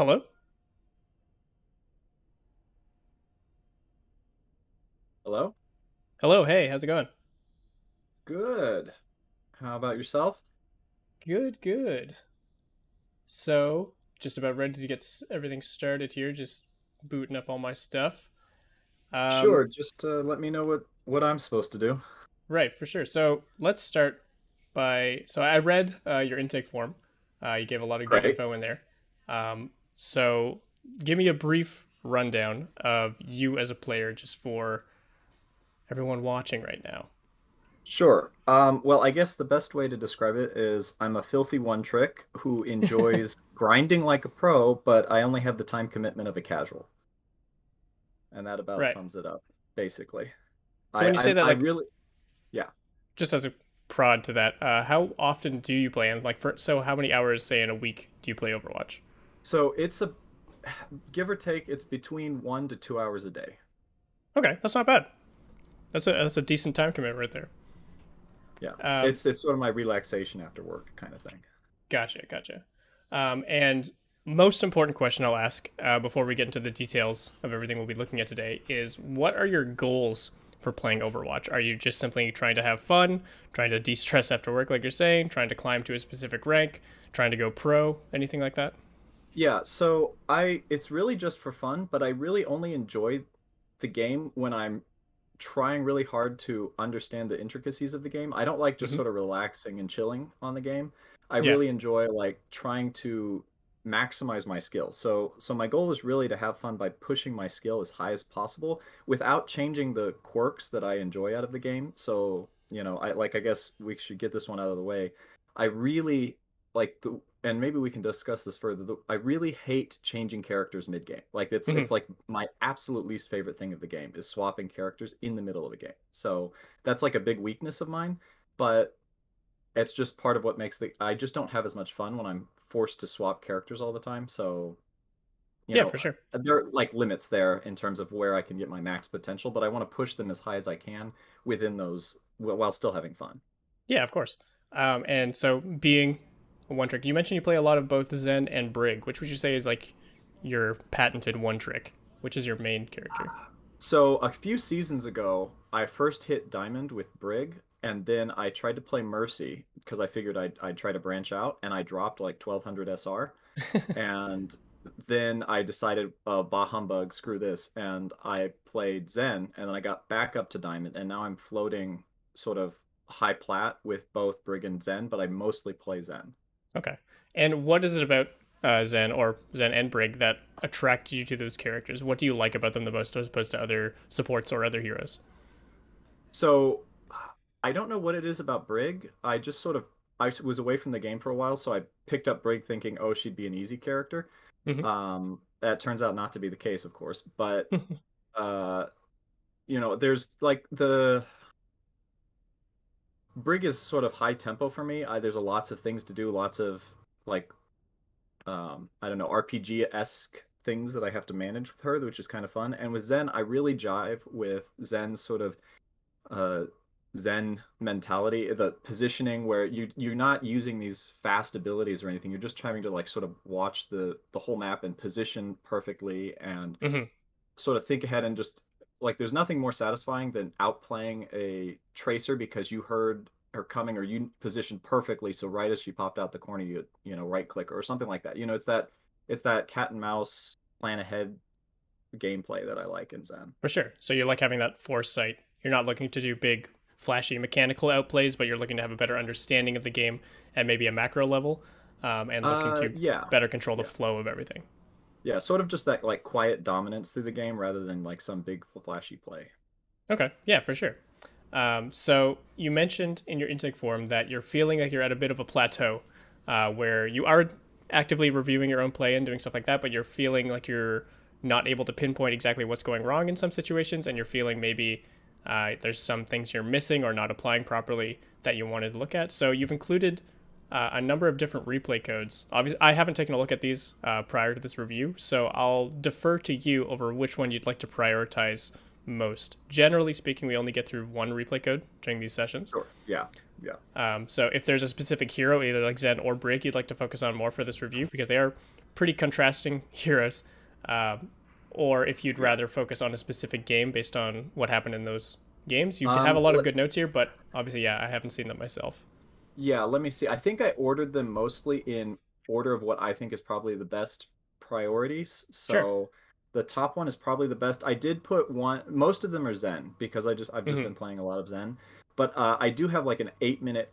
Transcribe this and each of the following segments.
Hello? Hello? Hello, hey, how's it going? Good. How about yourself? Good, good. So, just about ready to get everything started here, just booting up all my stuff. Um, Sure, just let me know what I'm supposed to do. right, for sure. So, let's start so I read your intake form. You gave a lot of good Great. info in there. So, give me a brief rundown of you as a player just for everyone watching right now. Sure. Well, I guess the best way to describe it is I'm a filthy one trick who enjoys grinding like a pro, but I only have the time commitment of a casual. And that about Right. sums it up, basically. So, when you say that, I like, really, yeah. just as a prod to that, how often do you play? And like, how many hours, say, in a week do you play Overwatch? So it's a give or take, it's between 1 to 2 hours a day. Okay, that's not bad. That's a decent time commitment right there. Yeah. Um, It's sort of my relaxation after work kind of thing. gotcha, gotcha. And most important question I'll ask before we get into the details of everything we'll be looking at today is what are your goals for playing Overwatch? Are you just simply trying to have fun, trying to de-stress after work, like you're saying, trying to climb to a specific rank, trying to go pro, anything like that? Yeah, so I it's really just for fun, but I really only enjoy the game when I'm trying really hard to understand the intricacies of the game. I don't like just Hmm. sort of relaxing and chilling on the game. I Yeah. really enjoy like trying to maximize my skill. So my goal is really to have fun by pushing my skill as high as possible without changing the quirks that I enjoy out of the game. So, I guess we should get this one out of the way. I really and maybe we can discuss this further. I really hate changing characters mid-game. Like it's Hmm. like my absolute least favorite thing of the game is swapping characters in the middle of a game. So that's like a big weakness of mine, but it's just part of what makes the I just don't have as much fun when I'm forced to swap characters all the time. So, you Yeah, know, for sure. there are like limits there in terms of where I can get my max potential, but I want to push them as high as I can within those while still having fun. Yeah, of course. And so being a one trick, you mentioned you play a lot of both Zen and Brig. Which would you say is like your patented one trick? Which is your main character? So a few seasons ago, I first hit Diamond with Brig, and then I tried to play Mercy because I figured I'd try to branch out, and I dropped like 1200 SR. And then I decided, bah humbug, screw this, and I played Zen, and then I got back up to Diamond, and now I'm floating sort of high plat with both Brig and Zen, but I mostly play Zen. Okay. And what is it about Zen or Zen and Brig that attracted you to those characters? What do you like about them the most as opposed to other supports or other heroes? So I don't know what it is about Brig. I was away from the game for a while, so I picked up Brig thinking, oh, she'd be an easy character. Hmm. That turns out not to be the case, of course. But uh, there's like the Brig is sort of high tempo for me. There's lots of things to do, lots of like I don't know, RPG-esque things that I have to manage with her, which is kind of fun. And with Zen, I really jive with Zen's sort of uh, Zen mentality, the positioning where you're not using these fast abilities or anything. You're just trying to like sort of watch the whole map and position perfectly and Hmm. sort of think ahead and just like there's nothing more satisfying than outplaying a tracer because you heard her coming or you positioned perfectly. So right as she popped out the corner, you right click or something like that. It's that cat and mouse plan ahead gameplay that I like in Zen. For sure. So you like having that foresight. You're not looking to do big, flashy mechanical outplays, but you're looking to have a better understanding of the game at maybe a macro level, and looking to Yeah, better control the yeah. flow of everything. Yeah, sort of just that like quiet dominance through the game rather than like some big flashy play. Okay, yeah, for sure. So you mentioned in your intake form that you're feeling like you're at a bit of a plateau, where you are actively reviewing your own play and doing stuff like that, but you're feeling like you're not able to pinpoint exactly what's going wrong in some situations, and you're feeling maybe there's some things you're missing or not applying properly that you wanted to look at. So you've included a number of different replay codes. Obviously, I haven't taken a look at these prior to this review, so I'll defer to you over which one you'd like to prioritize most. Generally speaking, we only get through one replay code during these sessions. Sure. Yeah. Yeah. So if there's a specific hero, either like Zen or Brig, you'd like to focus on more for this review because they are pretty contrasting heroes, um, or if you'd Yeah. rather focus on a specific game based on what happened in those games. You have a lot of good notes here, but obviously, yeah, I haven't seen them myself. Yeah, let me see. I think I ordered them mostly in order of what I think is probably the best priorities. Sure. So the top one is probably the best. I did put one, most of them are Zen because I've just Hmm. been playing a lot of Zen. But I do have like an 8 minute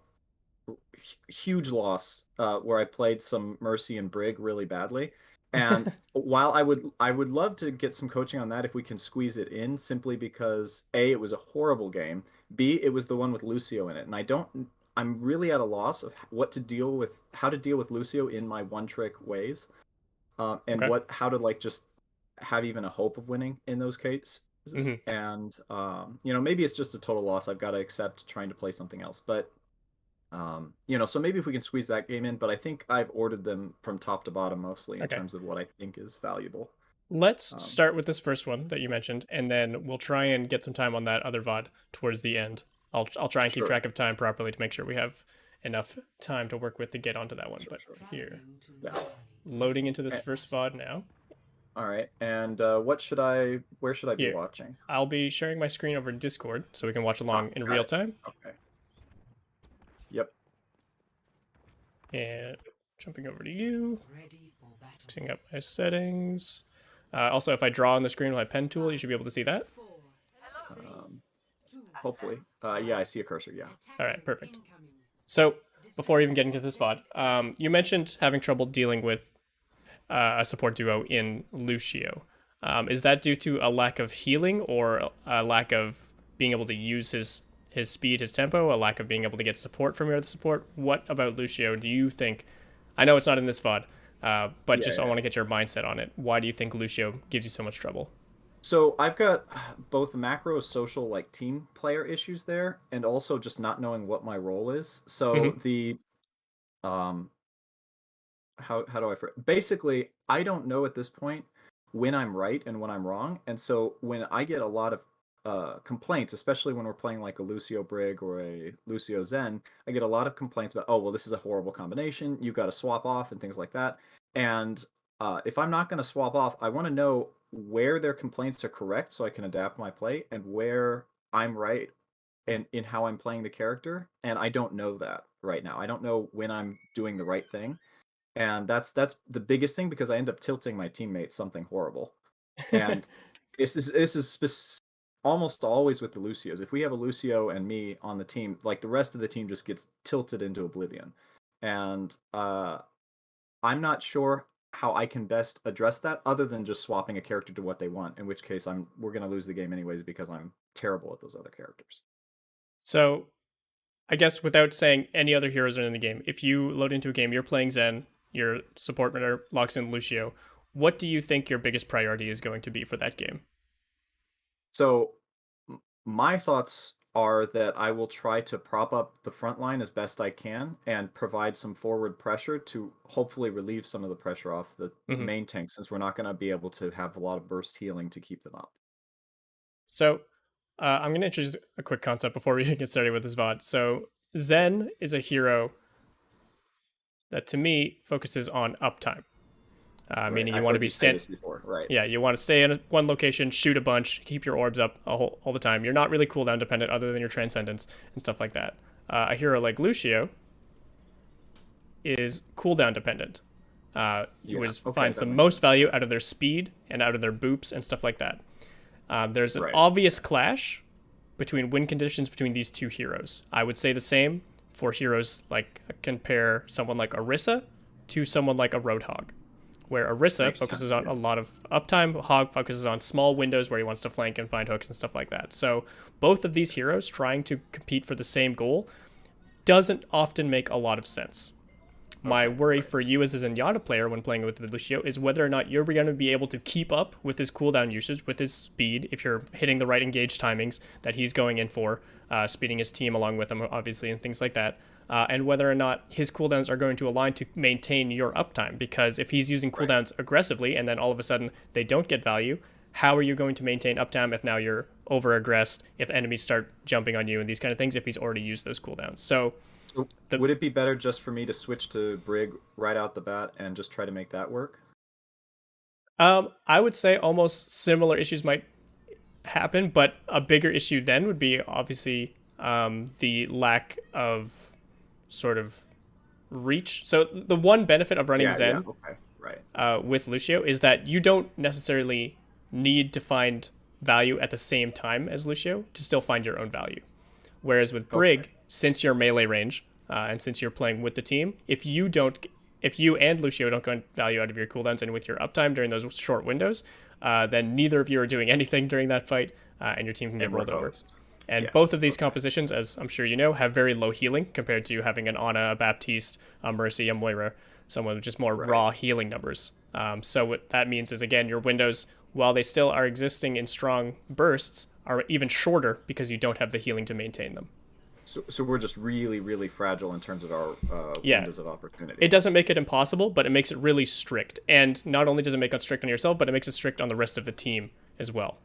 huge loss where I played some Mercy and Brig really badly. And while I would love to get some coaching on that if we can squeeze it in, simply because A, it was a horrible game. B, it was the one with Lucio in it, and I'm really at a loss of what to deal with, how to deal with Lucio in my one trick ways, and Okay. how to like just have even a hope of winning in those cases. Hmm. And maybe it's just a total loss. I've got to accept trying to play something else, but so maybe if we can squeeze that game in, but I think I've ordered them from top to bottom mostly in Okay. terms of what I think is valuable. Let's Um, start with this first one that you mentioned, and then we'll try and get some time on that other VOD towards the end. I'll try and keep sure. track of time properly to make sure we have enough time to work with to get onto that one. Sure, But sure. here, Yeah. loading into this Eh, first VOD now. all right. And where should I be Here, watching? I'll be sharing my screen over Discord so we can watch Ah, along in got real it. time. Okay. Yep. And jumping over to you, mixing up my settings. Also, if I draw on the screen with my pen tool, you should be able to see that. Um, hopefully. Yeah, I see a cursor. Yeah. All right, perfect. So, before even getting to this VOD, you mentioned having trouble dealing with a support duo in Lucio. Is that due to a lack of healing or a lack of being able to use his speed, his tempo, a lack of being able to get support from your other support? What about Lucio do you think? I know it's not in this VOD, but Yeah, just I yeah. want to get your mindset on it. Why do you think Lucio gives you so much trouble? So I've got both macro social like team player issues there, and also just not knowing what my role is. So Hmm. the um how do basically I don't know at this point when I'm right and when I'm wrong. And so when I get a lot of complaints, especially when we're playing like a Lucio Brig or a Lucio Zen, I get a lot of complaints about, oh well, this is a horrible combination, you've got to swap off and things like that. And if I'm not going to swap off, I want to know where their complaints are correct so I can adapt my play, and where I'm right and in how I'm playing the character. And I don't know that right now. I don't know when I'm doing the right thing, and that's the biggest thing, because I end up tilting my teammates something horrible. And almost always with the Lucios. If we have a Lucio and me on the team, like the rest of the team just gets tilted into oblivion. And I'm not sure how I can best address that other than just swapping a character to what they want. In which case, we're gonna lose the game anyways because I'm terrible at those other characters. So I guess without saying any other heroes are in the game, if you load into a game, you're playing Zen, your support runner locks in Lucio. What do you think your biggest priority is going to be for that game? So my thoughts are that I will try to prop up the front line as best I can and provide some forward pressure to hopefully relieve some of the pressure off the Hmm. main tank, since we're not going to be able to have a lot of burst healing to keep them up. So I'm going to introduce a quick concept before we get started with this VOD. So Zen is a hero that to me focuses on uptime, Right. meaning you I've want to heard be you say stand. this before. Right. Yeah, you want to stay in one location, shoot a bunch, keep your orbs up all the time. You're not really cooldown dependent other than your transcendence and stuff like that. A hero like Lucio is cooldown dependent. Yeah. Which Okay, finds the that makes most sense. value Yeah. out of their speed and out of their boops and stuff like that. There's an Right. obvious clash between win conditions between these two heroes. I would say the same for heroes like compare someone like Orisa to someone like a Roadhog, where Orisa Makes sense. focuses on Yeah. a lot of uptime, Hog focuses on small windows where he wants to flank and find hooks and stuff like that. So both of these heroes trying to compete for the same goal doesn't often make a lot of sense. My Okay. worry Right. for you as a Zenyatta player when playing with Lucio is whether or not you're going to be able to keep up with his cooldown usage, with his speed, if you're hitting the right engage timings that he's going in for, speeding his team along with him, obviously, and things like that. And whether or not his cooldowns are going to align to maintain your uptime. Because if he's using Right. cooldowns aggressively and then all of a sudden they don't get value, how are you going to maintain uptime if now you're over aggressed, if enemies start jumping on you and these kind of things, if he's already used those cooldowns? So So the would it be better just for me to switch to Brig right out the bat and just try to make that work? I would say almost similar issues might happen, but a bigger issue then would be obviously the lack of sort of reach. So the one benefit of running Yeah, yeah, Zen okay, right. with Lucio is that you don't necessarily need to find value at the same time as Lucio to still find your own value. Whereas with Okay, Brig, since you're melee range and since you're playing with the team, if you and Lucio don't get value out of your cooldowns and with your uptime during those short windows, then neither of you are doing anything during that fight, and your team can get and we're rolled over. host. And Yeah, both of these okay, compositions, as I'm sure you know, have very low healing compared to having an Ana, a Baptiste, a Mercy, a Moira, someone with just more right. raw healing numbers. So what that means is, again, your windows, while they still are existing in strong bursts, are even shorter because you don't have the healing to maintain them. So we're just really, really fragile in terms of our Yeah, windows of opportunity. it doesn't make it impossible, but it makes it really strict. And not only does it make it strict on yourself, but it makes it strict on the rest of the team as well.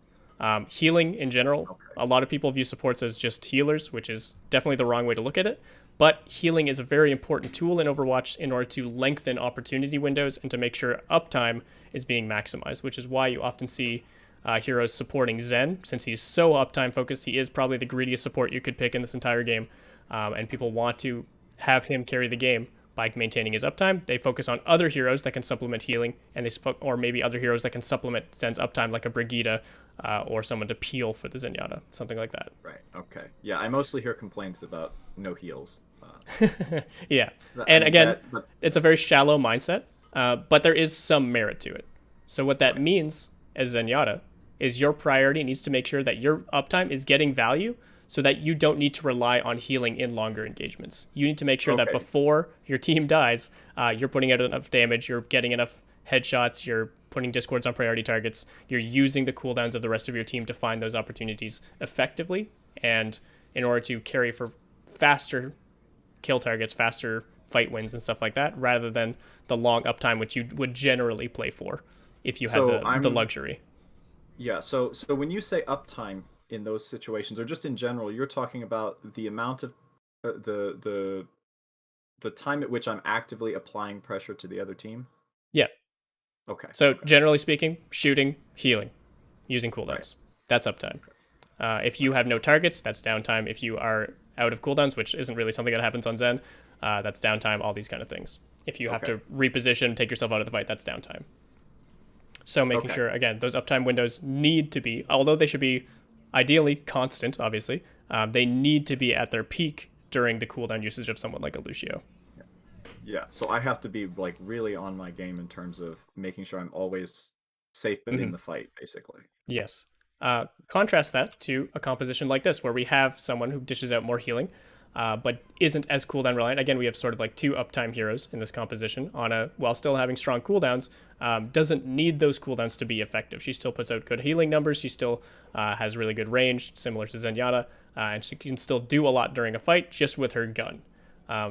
Healing in general, Okay. a lot of people view supports as just healers, which is definitely the wrong way to look at it. But healing is a very important tool in Overwatch in order to lengthen opportunity windows and to make sure uptime is being maximized, which is why you often see heroes supporting Zen. Since he's so uptime focused, he is probably the greediest support you could pick in this entire game. And people want to have him carry the game by maintaining his uptime. They focus on other heroes that can supplement healing, and or maybe other heroes that can supplement Zen's uptime, like a Brigida or someone to peel for the Zenyatta, something like that. Right. Okay. Yeah, I mostly hear complaints about no heals. Yeah, I and mean again, that, but it's a very shallow mindset, but there is some merit to it. So what that right. means as Zenyatta is your priority needs to make sure that your uptime is getting value so that you don't need to rely on healing in longer engagements. You need to make sure that Okay. before your team dies, you're putting out enough damage, you're getting enough headshots, you're putting discords on priority targets, you're using the cooldowns of the rest of your team to find those opportunities effectively, and in order to carry for faster kill targets, faster fight wins, and stuff like that, rather than the long uptime which you would generally play for if you had So the I'm luxury. yeah. So when you say uptime in those situations, or just in general, you're talking about the amount of the time at which I'm actively applying pressure to the other team. Yeah. Okay. So Okay. generally speaking, shooting, healing, using Right. cooldowns. That's uptime. Okay. If you Right. have no targets, that's downtime. If you are out of cooldowns, which isn't really something that happens on Zen, that's downtime. All these kind of things. If you have Okay. to reposition, take yourself out of the fight, that's downtime. So making Okay. sure, again, those uptime windows need to be, although they should be ideally constant, obviously, they need to be at their peak during the cooldown usage of someone like a Lucio. Yeah. So I have to be like really on my game in terms of making sure I'm always safe but in Mm-hmm. the fight, basically. Yes. Contrast that to a composition like this, where we have someone who dishes out more healing, but isn't as cooldown reliant. Again, we have sort of like two uptime heroes in this composition. Ana, while still having strong cooldowns, doesn't need those cooldowns to be effective. She still puts out good healing numbers. She still has really good range, similar to Zenyatta, and she can still do a lot during a fight just with her gun.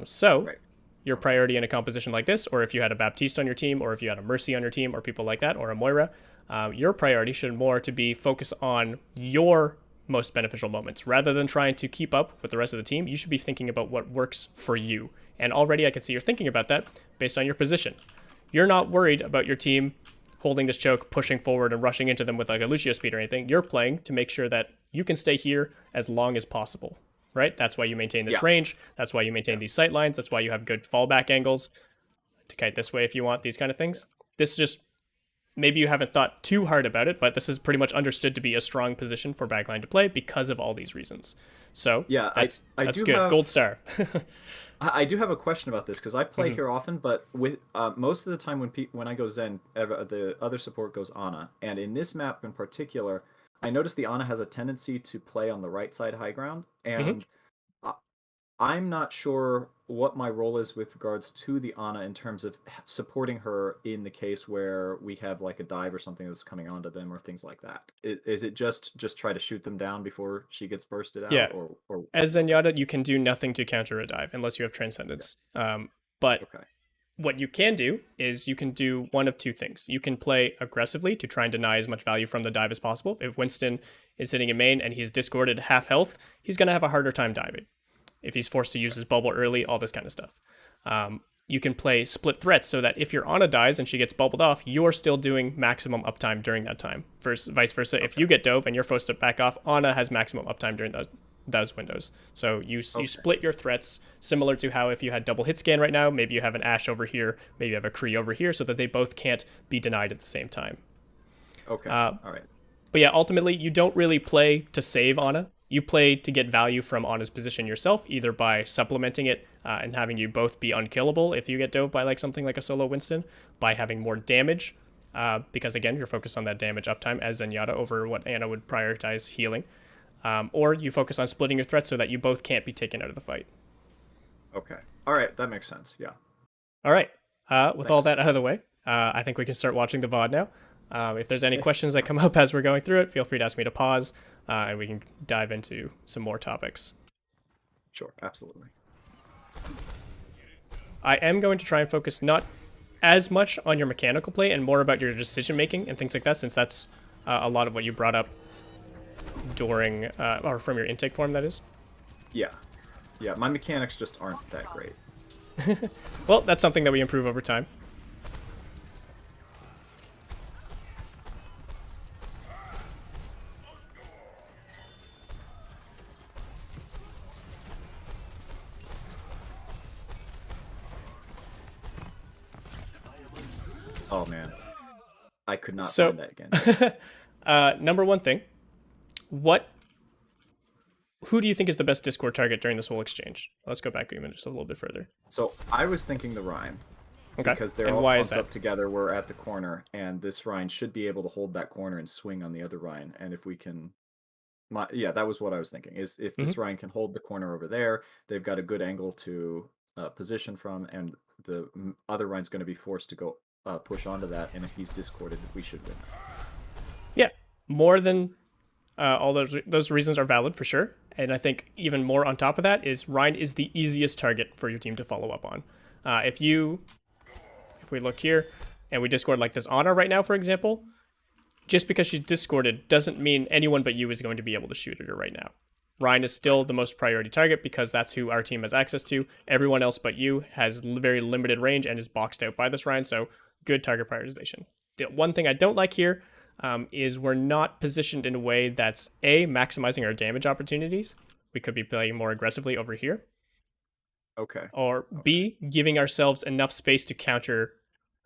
So Right. your Okay. priority in a composition like this, or if you had a Baptiste on your team, or if you had a Mercy on your team, or people like that, or a Moira, your priority should more to be focus on your most beneficial moments rather than trying to keep up with the rest of the team. You should be thinking about what works for you. And already I can see you're thinking about that based on your position. You're not worried about your team holding this choke, pushing forward, and rushing into them with like a Lucio speed or anything. You're playing to make sure that you can stay here as long as possible, right? That's why you maintain this Yeah. range. That's why you maintain Yeah. these sight lines. That's why you have good fallback angles to kite this way if you want, these kind of Yeah. things. This is just maybe you haven't thought too hard about it, but this is pretty much understood to be a strong position for backline to play because of all these reasons. So Yeah. I that's do good. have Gold star. I do have a question about this because I play Mhm. here often, but with most of the time when I go Zen, the other support goes Ana, and in this map in particular, I noticed the Ana has a tendency to play on the right side high ground, Mhm. and I- I'm not sure what my role is with regards to the Ana in terms of supporting her in the case where we have like a dive or something that's coming onto them or things like that. Is it just try to shoot them down before she gets bursted out, Yeah. or As okay, Zenyatta, you can do nothing to counter a dive unless you have okay, Transcendence. But okay, what you can do is you can do one of two things. You can play aggressively to try and deny as much value from the dive as possible. If Winston is hitting a main and he's discorded half health, he's going to have a harder time diving. If he's forced to use his bubble early, all this kind of stuff. you can play split threats so that if your Ana dies and she gets bubbled off, you're still doing maximum uptime during that time. Vice versa, if you get dove and you're forced to back off, Ana has maximum uptime during those windows. So you split your threats, similar to how if you had double hit scan right now, maybe you have an Ashe over here, maybe you have a Kree over here, so that they both can't be denied at the same time. Okay, all right. But yeah, ultimately, you don't really play to save Ana. You play to get value from Ana's position yourself, either by supplementing it and having you both be unkillable if you get dove by like something like a solo Winston, by having more damage, because again, you're focused on that damage uptime as Zenyatta over what Ana would prioritize healing, or you focus on splitting your threats so that you both can't be taken out of the fight. Okay. All right, that makes sense. Yeah. All right. With all that out of the way, I think we can start watching the VOD now. If there's any questions that come up as we're going through it, feel free to ask me to pause, and we can dive into some more topics. Sure, absolutely. I am going to try and focus not as much on your mechanical play and more about your decision making and things like that, since that's a lot of what you brought up during, or from your intake form, that is. Yeah. Yeah, my mechanics just aren't that great. Well, that's something that we improve over time. Oh man, I could not find that again. Number one thing, who do you think is the best Discord target during this whole exchange? Let's go back even just a little bit further. So I was thinking the Rhine. Okay. Because they're all pumped up together. We're at the corner, and this Rhine should be able to hold that corner and swing on the other Rhine. And if we can, yeah, that was what I was thinking. Is if this Rhine can hold the corner over there, they've got a good angle to position from, and the other Rhine's going to be forced to go push onto that. And if he's discorded, we should win. Yeah, more than all those reasons are valid for sure. And I think even more on top of that is Rhine is the easiest target for your team to follow up on. If we look here and we discord like this Ana right now, for example, just because she's discorded doesn't mean anyone but you is going to be able to shoot at her right now. Rhine is still the most priority target because that's who our team has access to. Everyone else but you has very limited range and is boxed out by this Rhine, so good target prioritization. The one thing I don't like here is we're not positioned in a way that's A, maximizing our damage opportunities. We could be playing more aggressively over here. Okay. Or B, giving ourselves enough space to counter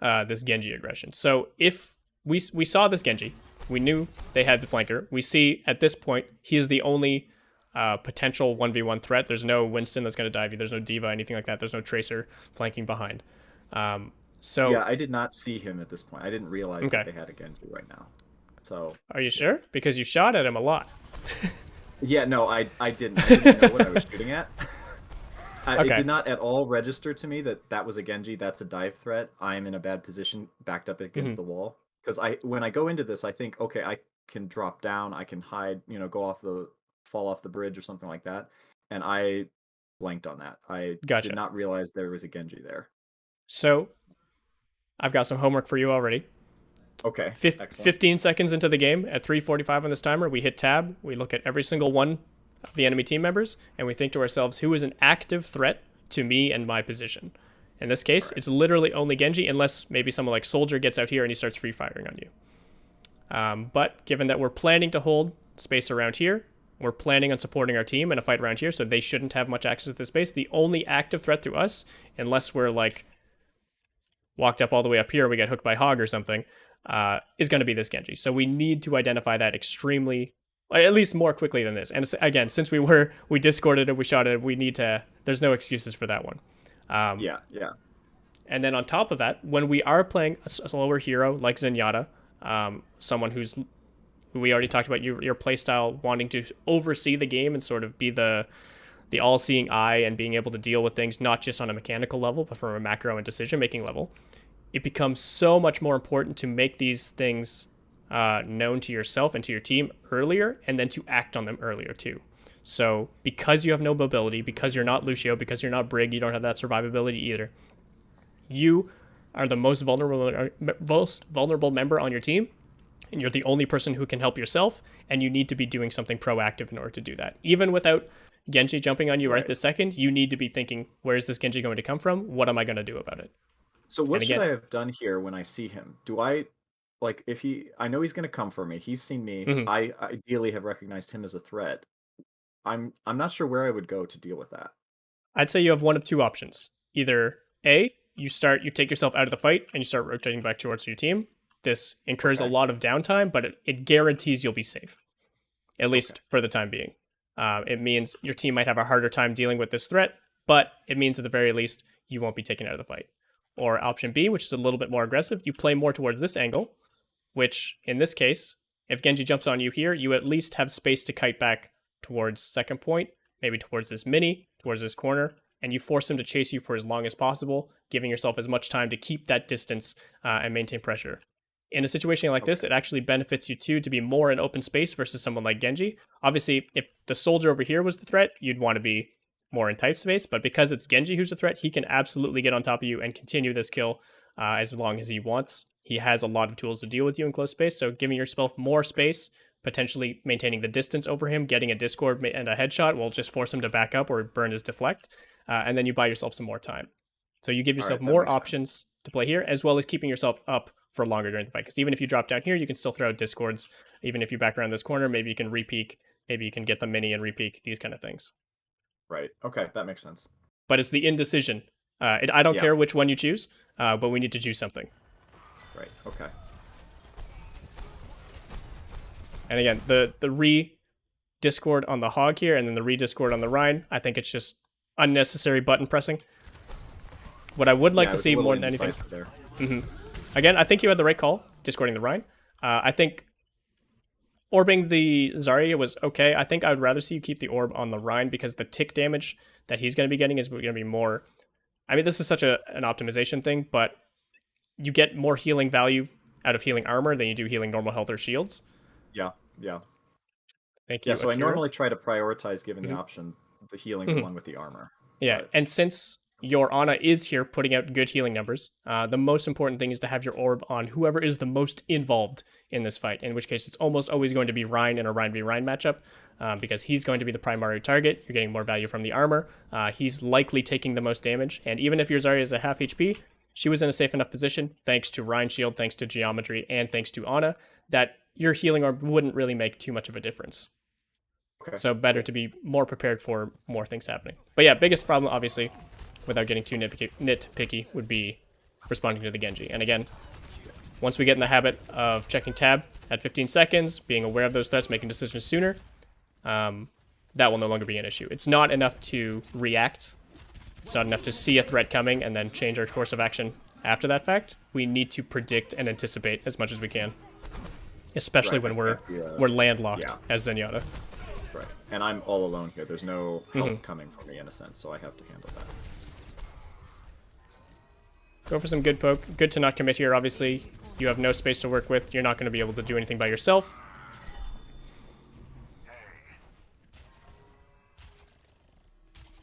this Genji aggression. So if we saw this Genji, we knew they had the flanker. We see at this point he is the only potential 1v1 threat. There's no Winston that's going to dive you. There's no Diva, anything like that. There's no Tracer flanking behind. So yeah, I did not see him at this point. I didn't realize that they had a Genji right now. So are you sure? Because you shot at him a lot. Yeah, no, I didn't. I didn't know what I was shooting at. It did not at all register to me that was a Genji. That's a dive threat. I am in a bad position, backed up against the wall. Because when I go into this, I think, okay, I can drop down, I can hide, fall off the bridge or something like that. And I blanked on that. I did not realize there was a Genji there. So I've got some homework for you already. Okay. 15 seconds into the game at 3:45 on this timer, we hit tab. We look at every single one of the enemy team members, and we think to ourselves, who is an active threat to me and my position? In this case, it's literally only Genji, unless maybe someone like Soldier gets out here and he starts free firing on you. But given that we're planning to hold space around here, we're planning on supporting our team in a fight around here, so they shouldn't have much access to this space. The only active threat to us, unless we're like walked up all the way up here, we get hooked by Hog or something, is going to be this Genji. So we need to identify that extremely, at least more quickly than this. And again, since we discorded it, we shot it, there's no excuses for that one. Yeah. And then on top of that, when we are playing a slower hero like Zenyatta, someone who we already talked about, your playstyle wanting to oversee the game and sort of be the all-seeing eye and being able to deal with things not just on a mechanical level, but from a macro and decision-making level, it becomes so much more important to make these things known to yourself and to your team earlier, and then to act on them earlier too. So because you have no mobility, because you're not Lucio, because you're not Brig, you don't have that survivability either, you are the most vulnerable member on your team, and you're the only person who can help yourself, and you need to be doing something proactive in order to do that. Even without Genji jumping on you right Right. this second, you need to be thinking, where is this Genji going to come from? What am I going to do about it? So And what should again, I have done here when I see him? Do I like if he I know he's going to come for me. He's seen me. mhm. I ideally have recognized him as a threat. I'm not sure where I would go to deal with that. I'd say you have one of two options. Either A, you take yourself out of the fight and you start rotating back towards your team. This incurs a Okay. lot of downtime, but it guarantees you'll be safe, at Okay. least for the time being. It means your team might have a harder time dealing with this threat, but it means at the very least you won't be taken out of the fight. Or option B, which is a little bit more aggressive, you play more towards this angle, which in this case, if Genji jumps on you here, you at least have space to kite back towards second point, maybe towards this mini, towards this corner, and you force him to chase you for as long as possible, giving yourself as much time to keep that distance and maintain pressure. In a situation like this, it actually benefits you too to be more in open space versus someone like Genji. Obviously, if the soldier over here was the threat, you'd want to be more in tight space, but because it's Genji who's the threat, he can absolutely get on top of you and continue this kill as long as he wants. He has a lot of tools to deal with you in close space, so giving yourself more space, potentially maintaining the distance over him, getting a discord and a headshot will just force him to back up or burn his deflect, and then you buy yourself some more time. So you give All yourself right, that more makes sense. options to play here, as well as keeping yourself up for longer during the fight. Because even if you drop down here, you can still throw out discords. Even if you back around this corner, maybe you can repeak, maybe you can get the mini and repeak, these kind of things. Right. Okay, that makes sense. But it's the indecision. I don't Yeah. care which one you choose, but we need to choose something. Right. Okay. And again, the re-discord on the Hog here, and then the re-discord on the Rhine, I think it's just unnecessary button pressing. What I would like Yeah, I to was a see little more than anything... indecisive there. Again, I think you had the right call, discording the Rhine. I think orbing the Zarya was okay. I think I would rather see you keep the orb on the Rhine because the tick damage that he's going to be getting is going to be more... I mean, this is such an optimization thing, but you get more healing value out of healing armor than you do healing normal health or shields. Yeah. Yeah. Thank you. Yeah, so I Akira. normally try to prioritize, given the Mhm. option, the healing the one with the armor. Yeah, But and since your Ana is here putting out good healing numbers, the most important thing is to have your orb on whoever is the most involved in this fight, in which case it's almost always going to be Rhine in a Rhine v Rhine matchup, because he's going to be the primary target. You're getting more value from the armor. He's likely taking the most damage, and even if your Zarya is a half HP, she was in a safe enough position, thanks to Rhine shield, thanks to geometry, and thanks to Ana, that your healing orb wouldn't really make too much of a difference. okay. So better to be more prepared for more things happening. But yeah, biggest problem, obviously, without getting too nitpicky, would be responding to the Genji. And again, once we get in the habit of checking tab at 15 seconds, being aware of those threats, making decisions sooner, that will no longer be an issue. It's not enough to react. It's not enough to see a threat coming and then change our course of action after that fact. We need to predict and anticipate as much as we can, especially Right, when we're yeah. we're landlocked Yeah. as Zenyatta. Right. And I'm all alone here. There's no help coming for me in a sense, so I have to handle that. Go for some good poke. Good to not commit here, obviously. You have no space to work with. You're not going to be able to do anything by yourself.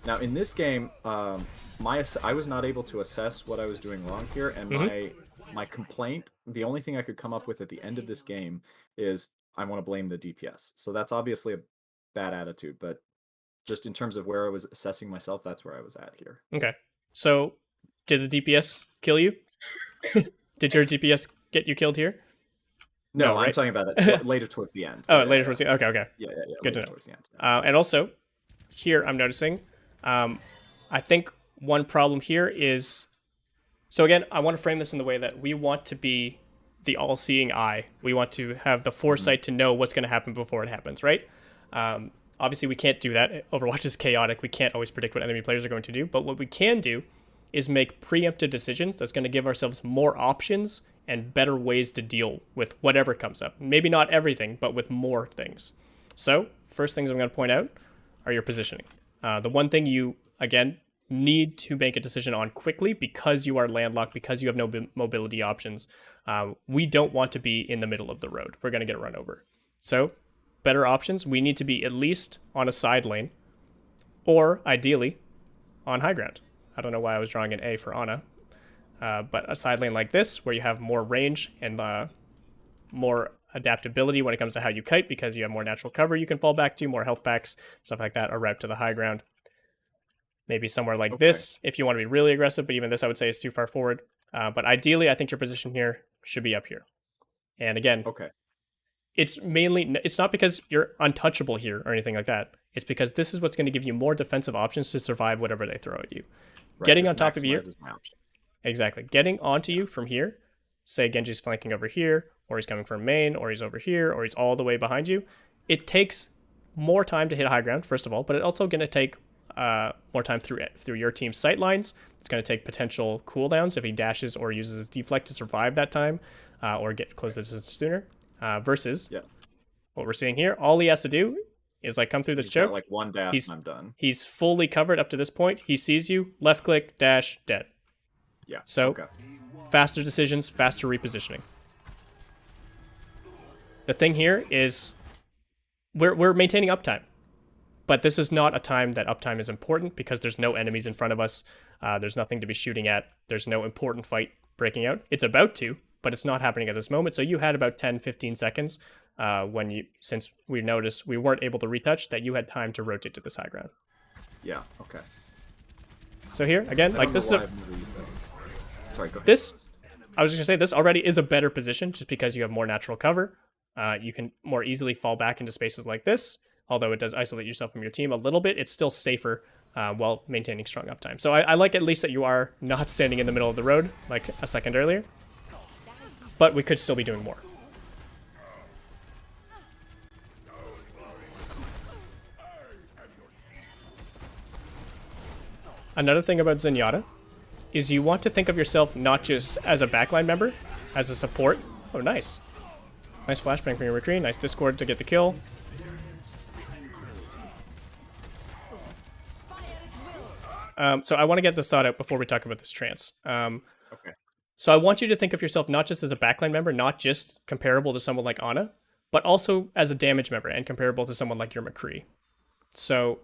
Now in this game, I was not able to assess what I was doing wrong here, and my complaint, the only thing I could come up with at the end of this game is I want to blame the DPS. So that's obviously a bad attitude, but just in terms of where I was assessing myself, that's where I was at here. Okay. So, did the DPS kill you? Did your DPS get you killed here? No, No, I'm right? talking about it later towards the end. Oh, Yeah, later yeah, towards the... Okay, okay. yeah, Good to later know. towards the end. And also, here I'm noticing, I think one problem here is... So again, I want to frame this in the way that we want to be the all-seeing eye. We want to have the foresight to know what's going to happen before it happens, right? Obviously, we can't do that. Overwatch is chaotic. We can't always predict what enemy players are going to do. But what we can do is make preemptive decisions that's going to give ourselves more options and better ways to deal with whatever comes up. Maybe not everything, but with more things. So, first things I'm going to point out are your positioning. The one thing you, again, need to make a decision on quickly because you are landlocked, because you have no mobility options. We don't want to be in the middle of the road. We're going to get run over. So, better options, we need to be at least on a side lane, or ideally on high ground. I don't know why I was drawing an A for Ana, but a side lane like this, where you have more range and more adaptability when it comes to how you kite, because you have more natural cover you can fall back to, more health packs, stuff like that, or route to the high ground. Maybe somewhere like Okay. this if you want to be really aggressive, but even this I would say is too far forward. But ideally, I think your position here should be up here. And again, Okay. it's not because you're untouchable here or anything like that. It's because this is what's going to give you more defensive options to survive whatever they throw at you. Right, Getting this on top of you, maximizes my options. exactly. Getting onto you from here, say Genji's flanking over here, or he's coming from main, or he's over here, or he's all the way behind you. It takes more time to hit high ground, first of all, but it's also going to take more time through your team's sight lines. It's going to take potential cooldowns if he dashes or uses his deflect to survive that time, or get close to the distance sooner. Versus what we're seeing here, all he has to do is like come through this choke. Like one dash, and I'm done. He's fully covered up to this point. He sees you, left click, dash, dead. Yeah. So faster decisions, faster repositioning. The thing here is we're maintaining uptime. But this is not a time that uptime is important because there's no enemies in front of us. There's nothing to be shooting at. There's no important fight breaking out. It's about to, but it's not happening at this moment. So you had about 10, 15 seconds since we noticed we weren't able to retouch, that you had time to rotate to this high ground. Yeah, okay. So here, again, like this is Sorry, go ahead. This, I was just going to say, this already is a better position just because you have more natural cover. You can more easily fall back into spaces like this. Although it does isolate yourself from your team a little bit, it's still safer while maintaining strong uptime. So I like at least that you are not standing in the middle of the road like a second earlier. But we could still be doing more. Another thing about Zenyatta is you want to think of yourself not just as a backline member, as a support. Oh, nice. Nice flashbang from your McCree. Nice Discord to get the kill. So I want to get this thought out before we talk about this trance. Okay. So I want you to think of yourself not just as a backline member, not just comparable to someone like Ana, but also as a damage member and comparable to someone like your McCree. So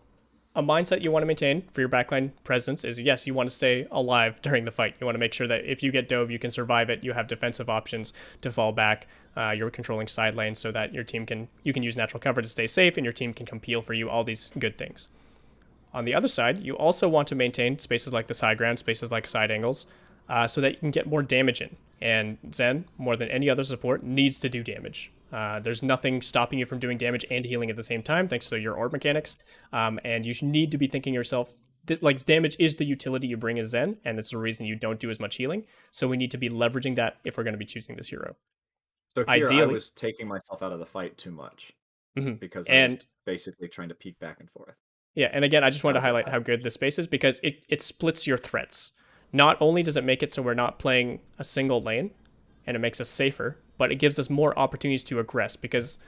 a mindset you want to maintain for your backline presence is, yes, you want to stay alive during the fight. You want to make sure that if you get dove, you can survive it. You have defensive options to fall back. You're controlling side lanes so that your team you can use natural cover to stay safe and your team can come peel for you, all these good things. On the other side, you also want to maintain spaces like this high ground, spaces like side angles, so that you can get more damage in. And Zen, more than any other support, needs to do damage. There's nothing stopping you from doing damage and healing at the same time, thanks to your orb mechanics. And you need to be thinking yourself, damage is the utility you bring as Zen, and that's the reason you don't do as much healing. So we need to be leveraging that if we're going to be choosing this hero. So here ideally, I was taking myself out of the fight too much because I was basically trying to peek back and forth. Yeah, and again, I just wanted to highlight how good this space is because it splits your threats. Not only does it make it so we're not playing a single lane, and it makes us safer, but it gives us more opportunities to aggress because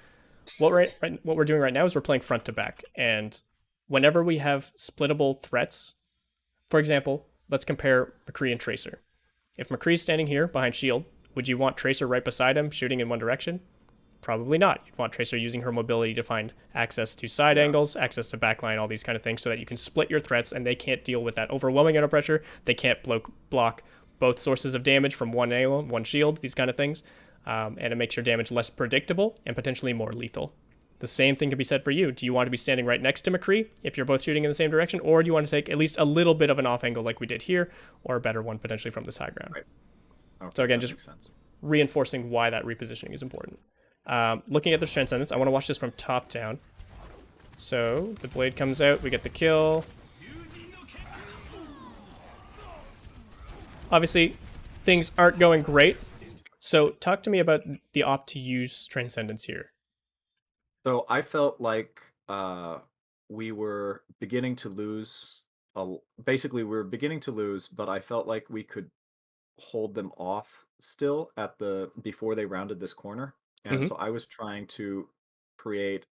what we're doing right now is we're playing front to back. And whenever we have splittable threats, for example, let's compare McCree and Tracer. If McCree's standing here behind shield, would you want Tracer right beside him shooting in one direction? Probably not. You'd want Tracer using her mobility to find access to side angles, access to backline, all these kind of things so that you can split your threats and they can't deal with that overwhelming amount of pressure. They can't block both sources of damage from one angle, one shield, these kind of things. And it makes your damage less predictable and potentially more lethal. The same thing can be said for you. Do you want to be standing right next to McCree if you're both shooting in the same direction, or do you want to take at least a little bit of an off angle like we did here, or a better one potentially from this high ground? Right. Okay, so again, just reinforcing why that repositioning is important. Looking at the Transcendence, I want to watch this from top down. So the blade comes out, we get the kill. Obviously, things aren't going great. So talk to me about the opt to use Transcendence here. So I felt like we were beginning to lose. Basically, we were beginning to lose, but I felt like we could hold them off still before they rounded this corner. And so I was trying to create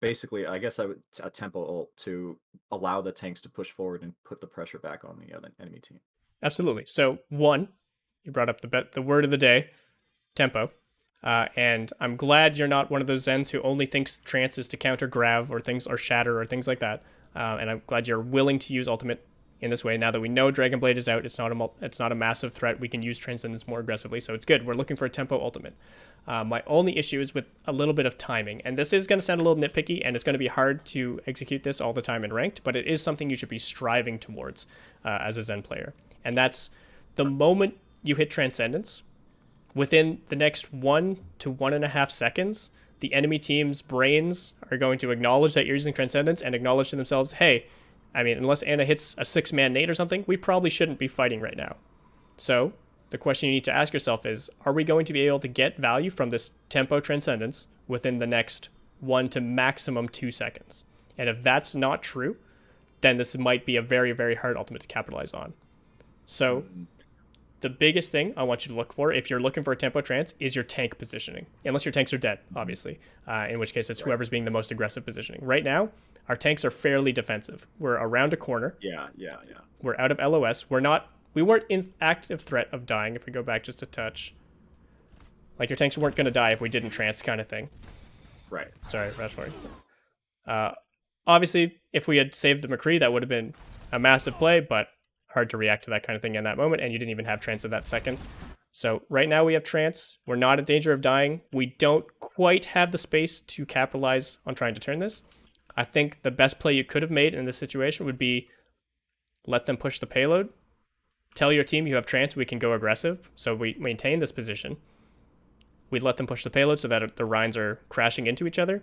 basically, I guess a tempo ult to allow the tanks to push forward and put the pressure back on the other enemy team. Absolutely. So one, you brought up the word of the day, tempo. And I'm glad you're not one of those Zens who only thinks trance is to counter grav or shatter or things like that. And I'm glad you're willing to use ultimate in this way. Now that we know Dragon Blade is out, it's not a massive threat. We can use Transcendence more aggressively, so it's good. We're looking for a tempo ultimate. My only issue is with a little bit of timing, and this is going to sound a little nitpicky, and it's going to be hard to execute this all the time in ranked, but it is something you should be striving towards as a Zen player. And that's the moment you hit Transcendence, within the next 1 to 1.5 seconds, the enemy team's brains are going to acknowledge that you're using Transcendence and acknowledge to themselves, hey, I mean, unless Anna hits a 6-man nade or something, we probably shouldn't be fighting right now. So the question you need to ask yourself is, are we going to be able to get value from this tempo Transcendence within the next 1 to maximum 2 seconds? And if that's not true, then this might be a very, very hard ultimate to capitalize on. So the biggest thing I want you to look for, if you're looking for a tempo trance, is your tank positioning. Unless your tanks are dead, obviously. In which case, it's whoever's being the most aggressive positioning. Right now, our tanks are fairly defensive. We're around a corner. Yeah. We're out of LOS. We weren't in active threat of dying if we go back just a touch. Like, your tanks weren't going to die if we didn't trance kind of thing. Right. Sorry, Rashford. Obviously, if we had saved the McCree, that would have been a massive play, but hard to react to that kind of thing in that moment, and you didn't even have trance at that second. So right now we have trance. We're not in danger of dying. We don't quite have the space to capitalize on trying to turn this. I think the best play you could have made in this situation would be let them push the payload. Tell your team you have trance, we can go aggressive, so we maintain this position. We let them push the payload so that the Rhines are crashing into each other.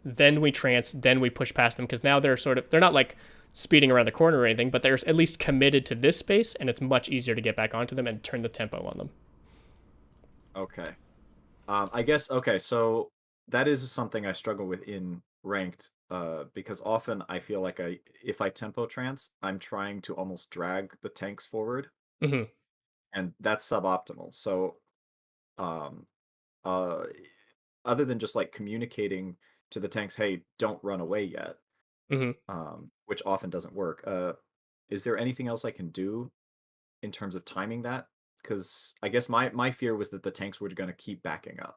Then we trance, then we push past them, because now they're not like speeding around the corner or anything, but they're at least committed to this space, and it's much easier to get back onto them and turn the tempo on them. Okay. I guess, okay, so that is something I struggle with in ranked, because often I feel like if I tempo trance, I'm trying to almost drag the tanks forward, and that's suboptimal. So, other than just like communicating to the tanks, hey, don't run away yet, which often doesn't work. Is there anything else I can do in terms of timing that? Because I guess my fear was that the tanks were going to keep backing up.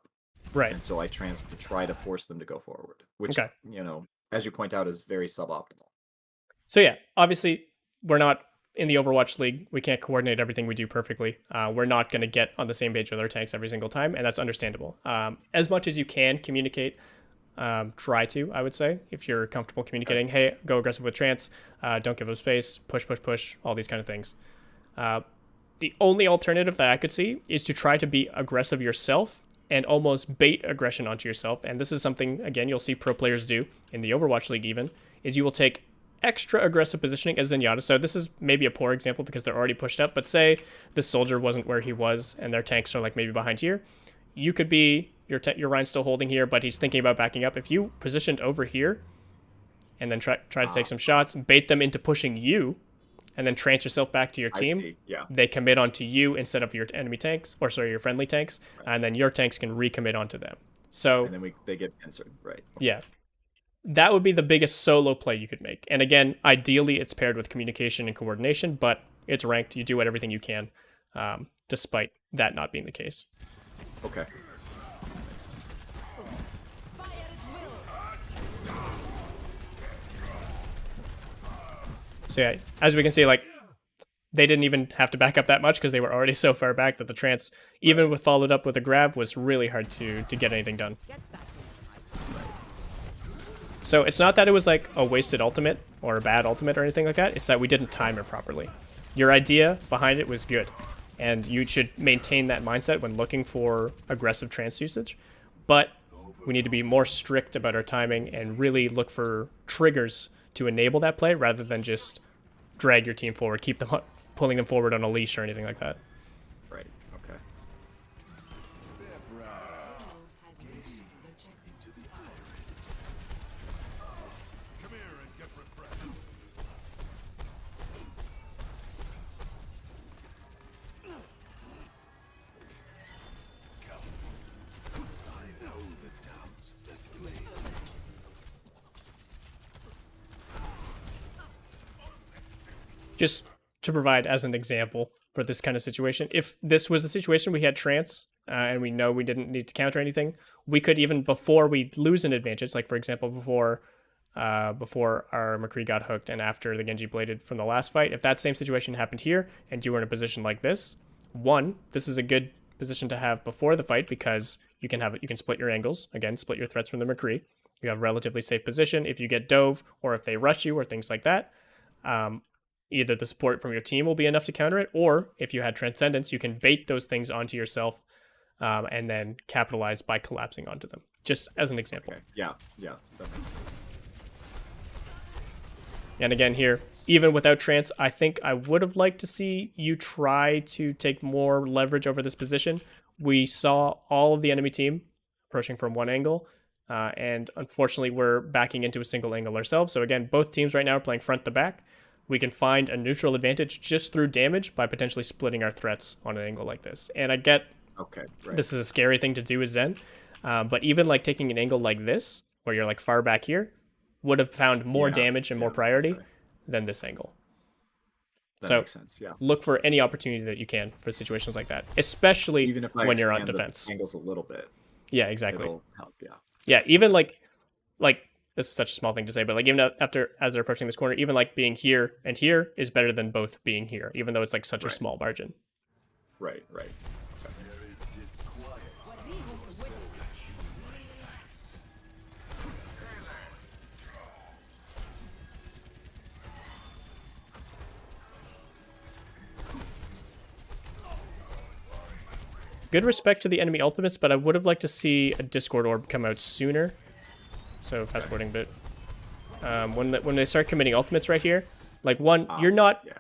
Right. And so I trans to try to force them to go forward, which, as you point out, is very suboptimal. So yeah, obviously, we're not in the Overwatch League. We can't coordinate everything we do perfectly. We're not going to get on the same page with our tanks every single time, and that's understandable. As much as you can communicate, try to, I would say, if you're comfortable communicating, hey, go aggressive with trance, don't give them space, push, all these kind of things. The only alternative that I could see is to try to be aggressive yourself and almost bait aggression onto yourself. And this is something, again, you'll see pro players do in the Overwatch League even, is you will take extra aggressive positioning as Zenyatta. So this is maybe a poor example because they're already pushed up, but say the soldier wasn't where he was and their tanks are like maybe behind here. You could be, your Rhine's still holding here, but he's thinking about backing up. If you positioned over here and then try to take some shots, bait them into pushing you, and then trance yourself back to your team, they commit onto you instead of your enemy tanks, or sorry, your friendly tanks, and then your tanks can recommit onto them. So, and then they get pincered, right? Yeah. That would be the biggest solo play you could make. And again, ideally it's paired with communication and coordination, but it's ranked. You do everything you can, despite that not being the case. Okay. So yeah, as we can see, like, they didn't even have to back up that much because they were already so far back that the trance, even with followed up with a grab, was really hard to get anything done. So it's not that it was like a wasted ultimate or a bad ultimate or anything like that. It's that we didn't time it properly. Your idea behind it was good, and you should maintain that mindset when looking for aggressive trance usage. But we need to be more strict about our timing and really look for triggers to enable that play rather than just drag your team forward, keep them pulling them forward on a leash or anything like that. Right. Okay. Just to provide as an example for this kind of situation, if this was the situation we had trance and we know we didn't need to counter anything, we could, even before we lose an advantage, like for example, before before our McCree got hooked and after the Genji bladed from the last fight. If that same situation happened here and you were in a position like this, one, this is a good position to have before the fight because you can split your angles, again, split your threats from the McCree. You have a relatively safe position. If you get dove or if they rush you or things like that, either the support from your team will be enough to counter it, or if you had Transcendence, you can bait those things onto yourself and then capitalize by collapsing onto them, just as an example. Okay. Yeah, that makes sense. And again here, even without Trance, I think I would have liked to see you try to take more leverage over this position. We saw all of the enemy team approaching from one angle, and unfortunately we're backing into a single angle ourselves. So again, both teams right now are playing front to back. We can find a neutral advantage just through damage by potentially splitting our threats on an angle like this. And I get this is a scary thing to do with Zen, but even like taking an angle like this, where you're like far back here, would have found more damage and more priority than this angle. That makes sense, yeah. Look for any opportunity that you can for situations like that, especially even if when you're on defense. Angles a little bit. Yeah, exactly. It'll help, yeah. Yeah, even like this is such a small thing to say, but like even as they're approaching this corner, even like being here and here is better than both being here, even though it's like such a small margin. Right. Good respect to the enemy ultimates, but I would have liked to see a Discord orb come out sooner. So fast forwarding a bit. When they start committing ultimates right here, like you're not. Yeah.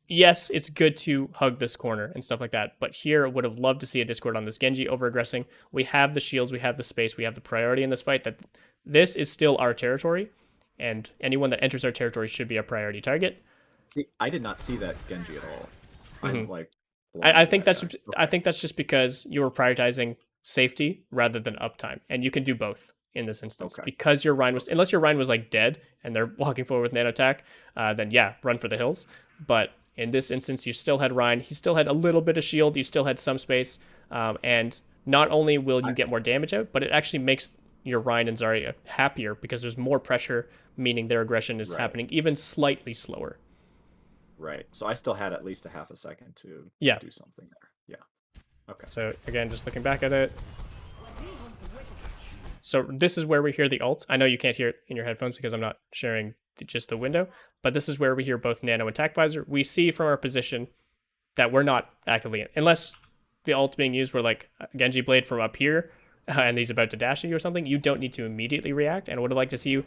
Yes, it's good to hug this corner and stuff like that, but here I would have loved to see a Discord on this Genji over-aggressing. We have the shields, we have the space, we have the priority in this fight. That this is still our territory, and anyone that enters our territory should be a priority target. I did not see that Genji at all. I'm like. I think that's just because you were prioritizing safety rather than uptime, and you can do both in this instance because your Rhine was, unless your Rhine was like dead and they're walking forward with nano attack, then yeah, run for the hills. But in this instance, you still had Rhine, he still had a little bit of shield, you still had some space, and not only will you get more damage out, but it actually makes your Rhine and Zarya happier because there's more pressure, meaning their aggression is happening even slightly slower. Right. So I still had at least a half a second to do something there. Yeah. Okay. So again, just looking back at it. So this is where we hear the ults. I know you can't hear it in your headphones because I'm not sharing just the window, but this is where we hear both Nano and Attack Visor. We see from our position that we're not actively in, unless the ult being used were like Genji Blade from up here and he's about to dash at you or something. You don't need to immediately react, and I would have liked to see you,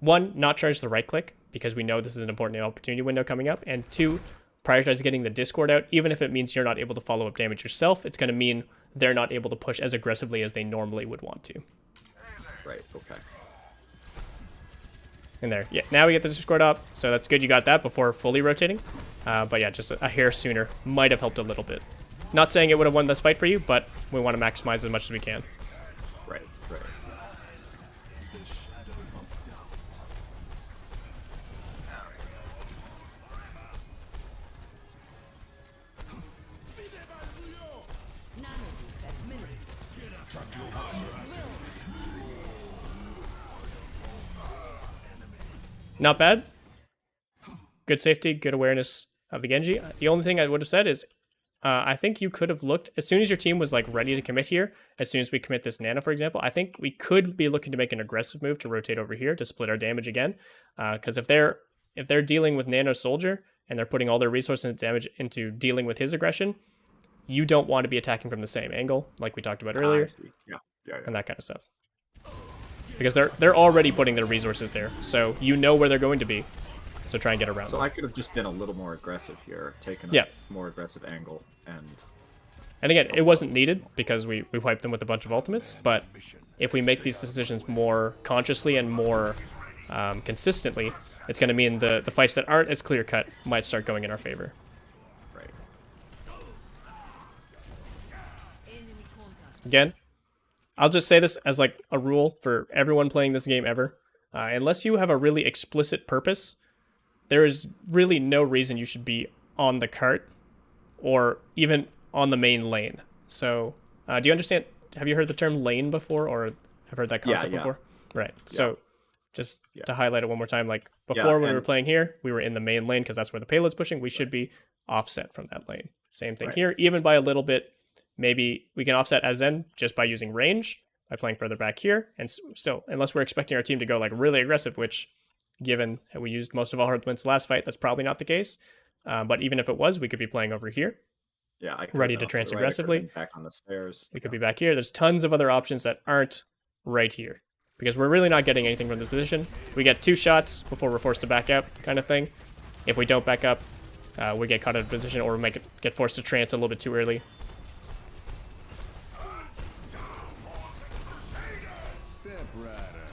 one, not charge the right click because we know this is an important opportunity window coming up, and two, prioritize getting the Discord out. Even if it means you're not able to follow up damage yourself, it's going to mean they're not able to push as aggressively as they normally would want to. Right, okay. And there, yeah, now we get the Discord up, so that's good you got that before fully rotating. But yeah, just a hair sooner might have helped a little bit. Not saying it would have won this fight for you, but we want to maximize as much as we can. Right. Not bad. Good safety, good awareness of the Genji. The only thing I would have said is I think you could have looked, as soon as your team was like ready to commit here, as soon as we commit this Nano, for example, I think we could be looking to make an aggressive move to rotate over here to split our damage again. Because if they're dealing with Nano Soldier and they're putting all their resources and damage into dealing with his aggression, you don't want to be attacking from the same angle, like we talked about earlier. Yeah. And that kind of stuff. Because they're already putting their resources there, so you know where they're going to be. So try and get around. So them. I could have just been a little more aggressive here, taken a more aggressive angle, and again, it wasn't needed because we wiped them with a bunch of ultimates. But if we make these decisions more consciously and more consistently, it's going to mean the fights that aren't as clear cut might start going in our favor. Right. Again, I'll just say this as like a rule for everyone playing this game ever. Unless you have a really explicit purpose, there is really no reason you should be on the cart or even on the main lane. So do you understand? Have you heard the term lane before or have heard that concept before? Right. Yeah. So Just Yeah. to highlight it one more time, like before when we were playing here, we were in the main lane because that's where the payload's pushing. We should be offset from that lane. Same thing here, even by a little bit. Maybe we can offset as Zen just by using range, by playing further back here. And still, unless we're expecting our team to go like really aggressive, which given that we used most of all our wins last fight, that's probably not the case. But even if it was, we could be playing over here. Yeah, ready to trance aggressively. Back on the stairs. We could be back here. There's tons of other options that aren't right here because we're really not getting anything from this position. We get 2 shots before we're forced to back up, kind of thing. If we don't back up, we get caught out of position or we get forced to trance a little bit too early.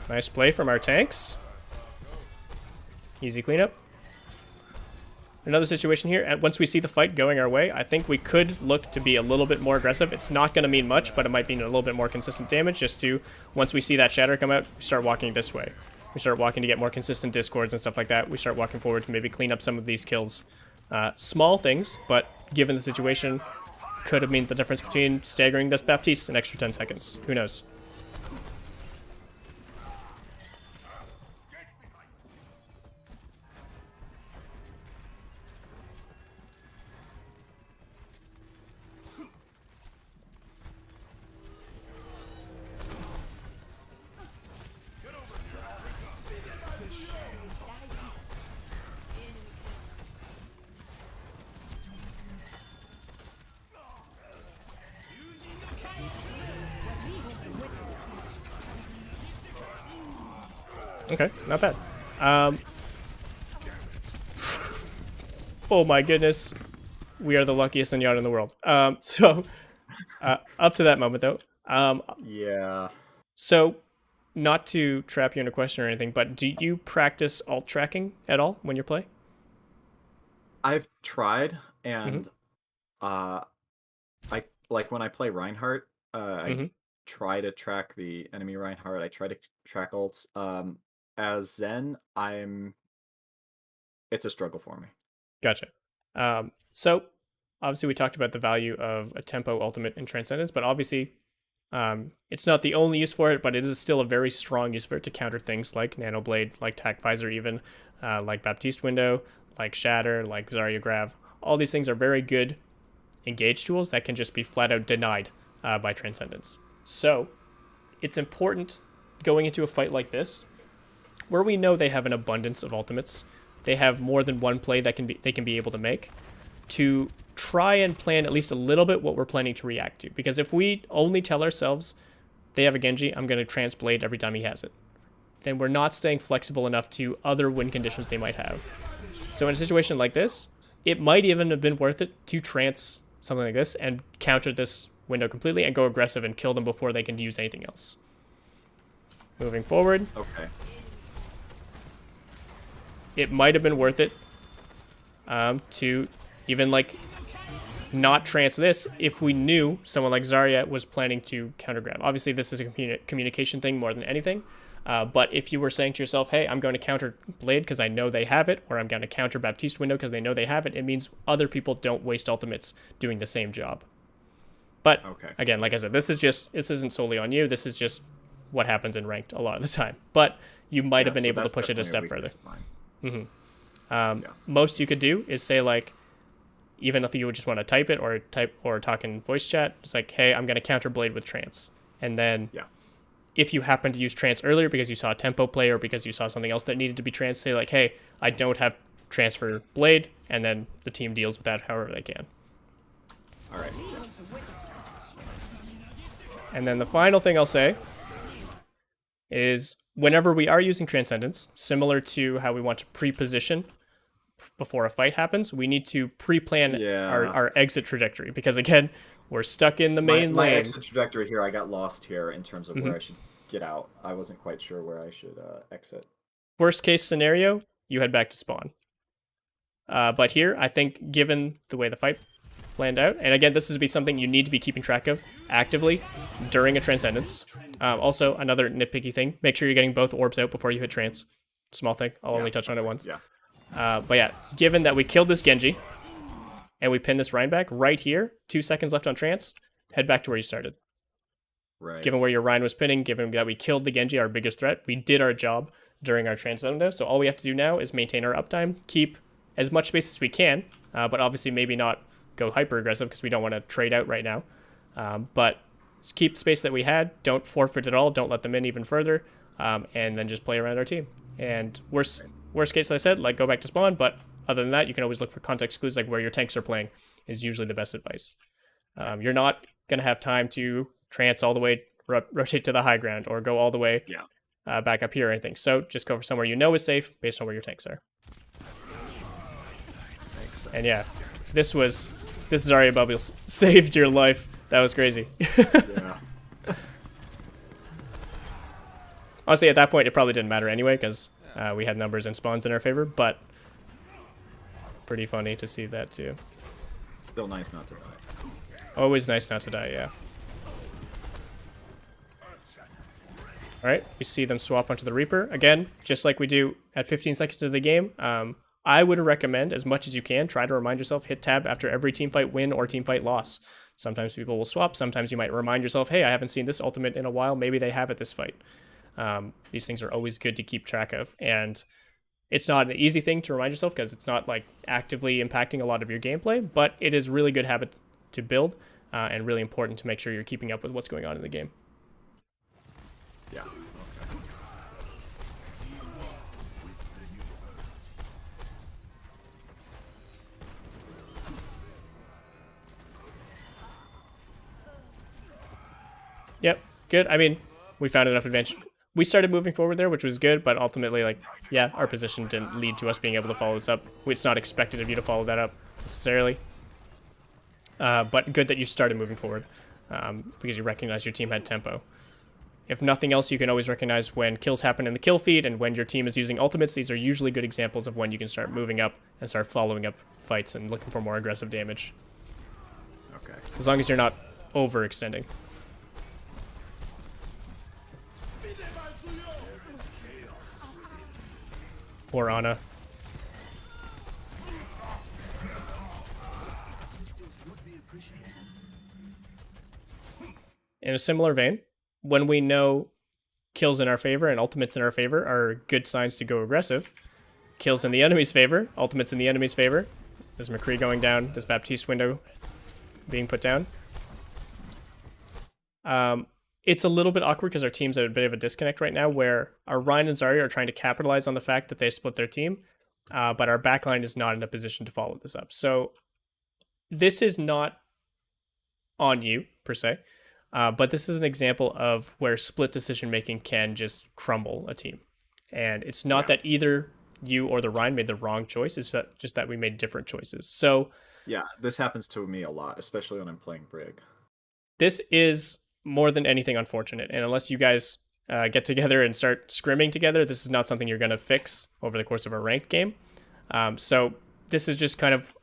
Nice play from our tanks. Easy cleanup. Another situation here, and once we see the fight going our way, I think we could look to be a little bit more aggressive. It's not going to mean much, but it might mean a little bit more consistent damage just to, once we see that shatter come out, we start walking this way. We start walking to get more consistent discords and stuff like that. We start walking forward to maybe clean up some of these kills. Small things, but given the situation, could have meant the difference between staggering this Baptiste an extra 10 seconds. Who knows? Okay, not bad. Oh my goodness. We are the luckiest Zenyatta in the world. Up to that moment, though. Yeah. So, not to trap you in a question or anything, but do you practice alt tracking at all when you play? I've tried, and I like when I play Reinhardt, I try to track the enemy Reinhardt. I try to track ults. As Zen, it's a struggle for me. Gotcha. So obviously we talked about the value of a tempo ultimate in Transcendence, but obviously it's not the only use for it, but it is still a very strong use for it to counter things like Nano Blade, like Tac Visor even, like Baptiste Window, like Shatter, like Zarya Grav. All these things are very good engage tools that can just be flat out denied by Transcendence. So it's important going into a fight like this, where we know they have an abundance of ultimates, they have more than one play that they can be able to make, to try and plan at least a little bit what we're planning to react to. Because if we only tell ourselves they have a Genji, I'm going to trance Blade every time he has it, then we're not staying flexible enough to other win conditions they might have. So in a situation like this, it might even have been worth it to trance something like this and counter this window completely and go aggressive and kill them before they can use anything else. Moving forward. Okay. It might have been worth it to even like not trance this if we knew someone like Zarya was planning to counter grab. Obviously, this is a communication thing more than anything. But if you were saying to yourself, hey, I'm going to counter Blade because I know they have it, or I'm going to counter Baptiste Window because they know they have it, it means other people don't waste ultimates doing the same job. But again, like I said, this isn't solely on you. This is just what happens in ranked a lot of the time. But you might have been able to push it a step further. Most you could do is say, like, even if you would just want to type it or talk in voice chat, it's like, hey, I'm going to counter Blade with trance. And then if you happen to use trance earlier because you saw a tempo play or because you saw something else that needed to be trance, say like, hey, I don't have transfer Blade, and then the team deals with that however they can. All right. And then the final thing I'll say is whenever we are using Transcendence, similar to how we want to pre-position before a fight happens, we need to pre-plan our exit trajectory, because again, we're stuck in the main lane. My exit trajectory here, I got lost here in terms of where I should get out. I wasn't quite sure where I should exit. Worst case scenario, you head back to spawn. But here, I think given the way the fight planned out, and again, this is something you need to be keeping track of actively during a Transcendence. Also, another nitpicky thing, make sure you're getting both orbs out before you hit trance. Small thing, I'll only touch on it once. But yeah, given that we killed this Genji, and we pin this Rein back right here, 2 seconds left on trance, head back to where you started. Right. Given where your Rhine was pinning, given that we killed the Genji, our biggest threat, we did our job during our transit window. So all we have to do now is maintain our uptime, keep as much space as we can, but obviously maybe not go hyper aggressive because we don't want to trade out right now. But keep the space that we had, don't forfeit at all, don't let them in even further, and then just play around our team. And worst case, like I said, like go back to spawn, but other than that, you can always look for context clues, like where your tanks are playing is usually the best advice. You're not going to have time to trance all the way, rotate to the high ground, or go all the way back up here or anything. So just go for somewhere you know is safe based on where your tanks are. And yeah, this is Zarya Bubbles saved your life. That was crazy. Yeah. Honestly, at that point, it probably didn't matter anyway because we had numbers and spawns in our favor, but pretty funny to see that too. Still nice not to die. Always nice not to die, yeah. Alright, we see them swap onto the Reaper. Again, just like we do at 15 seconds of the game, I would recommend, as much as you can, try to remind yourself, hit tab after every teamfight win or teamfight loss. Sometimes people will swap, sometimes you might remind yourself, hey, I haven't seen this ultimate in a while, maybe they have at this fight. These things are always good to keep track of, and it's not an easy thing to remind yourself because it's not like actively impacting a lot of your gameplay, but it is really good habit to build and really important to make sure you're keeping up with what's going on in the game. Yeah. Okay. Yep, good. I mean, we found enough advantage. We started moving forward there, which was good, but ultimately, like, yeah, our position didn't lead to us being able to follow this up. It's not expected of you to follow that up necessarily. But good that you started moving forward because you recognize your team had tempo. If nothing else, you can always recognize when kills happen in the kill feed and when your team is using ultimates. These are usually good examples of when you can start moving up and start following up fights and looking for more aggressive damage. Okay. As long as you're not overextending. Poor Ana. In a similar vein, when we know kills in our favor and ultimates in our favor are good signs to go aggressive, kills in the enemy's favor, ultimates in the enemy's favor, there's McCree going down, this Baptiste window being put down. It's a little bit awkward because our team's at a bit of a disconnect right now where our Ryan and Zarya are trying to capitalize on the fact that they split their team, but our backline is not in a position to follow this up. So this is not on you, per se, but this is an example of where split decision-making can just crumble a team. And it's not that either you or the Ryan made the wrong choice, it's just that we made different choices. So yeah, this happens to me a lot, especially when I'm playing Brig. This is more than anything unfortunate, and unless you guys get together and start scrimming together, this is not something you're going to fix over the course of a ranked game. So this is just kind of,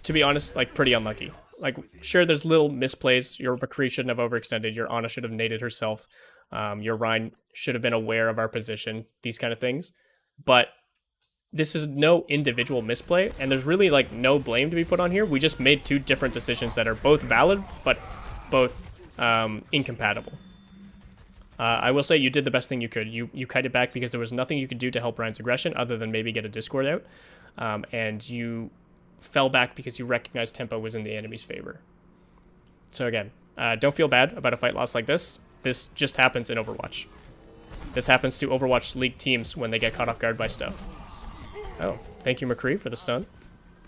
to be honest, like pretty unlucky. Like, sure, there's little misplays. Your McCree shouldn't have overextended. Your Ana should have naded herself. Your Ryan should have been aware of our position. These kind of things. But this is no individual misplay, and there's really like no blame to be put on here. We just made two different decisions that are both valid, but both incompatible. I will say you did the best thing you could. You kited back because there was nothing you could do to help Ryan's aggression other than maybe get a Discord out, and you fell back because you recognized tempo was in the enemy's favor. So again, don't feel bad about a fight loss like this. This just happens in Overwatch. This happens to Overwatch League teams when they get caught off guard by stuff. Oh, thank you, McCree, for the stun.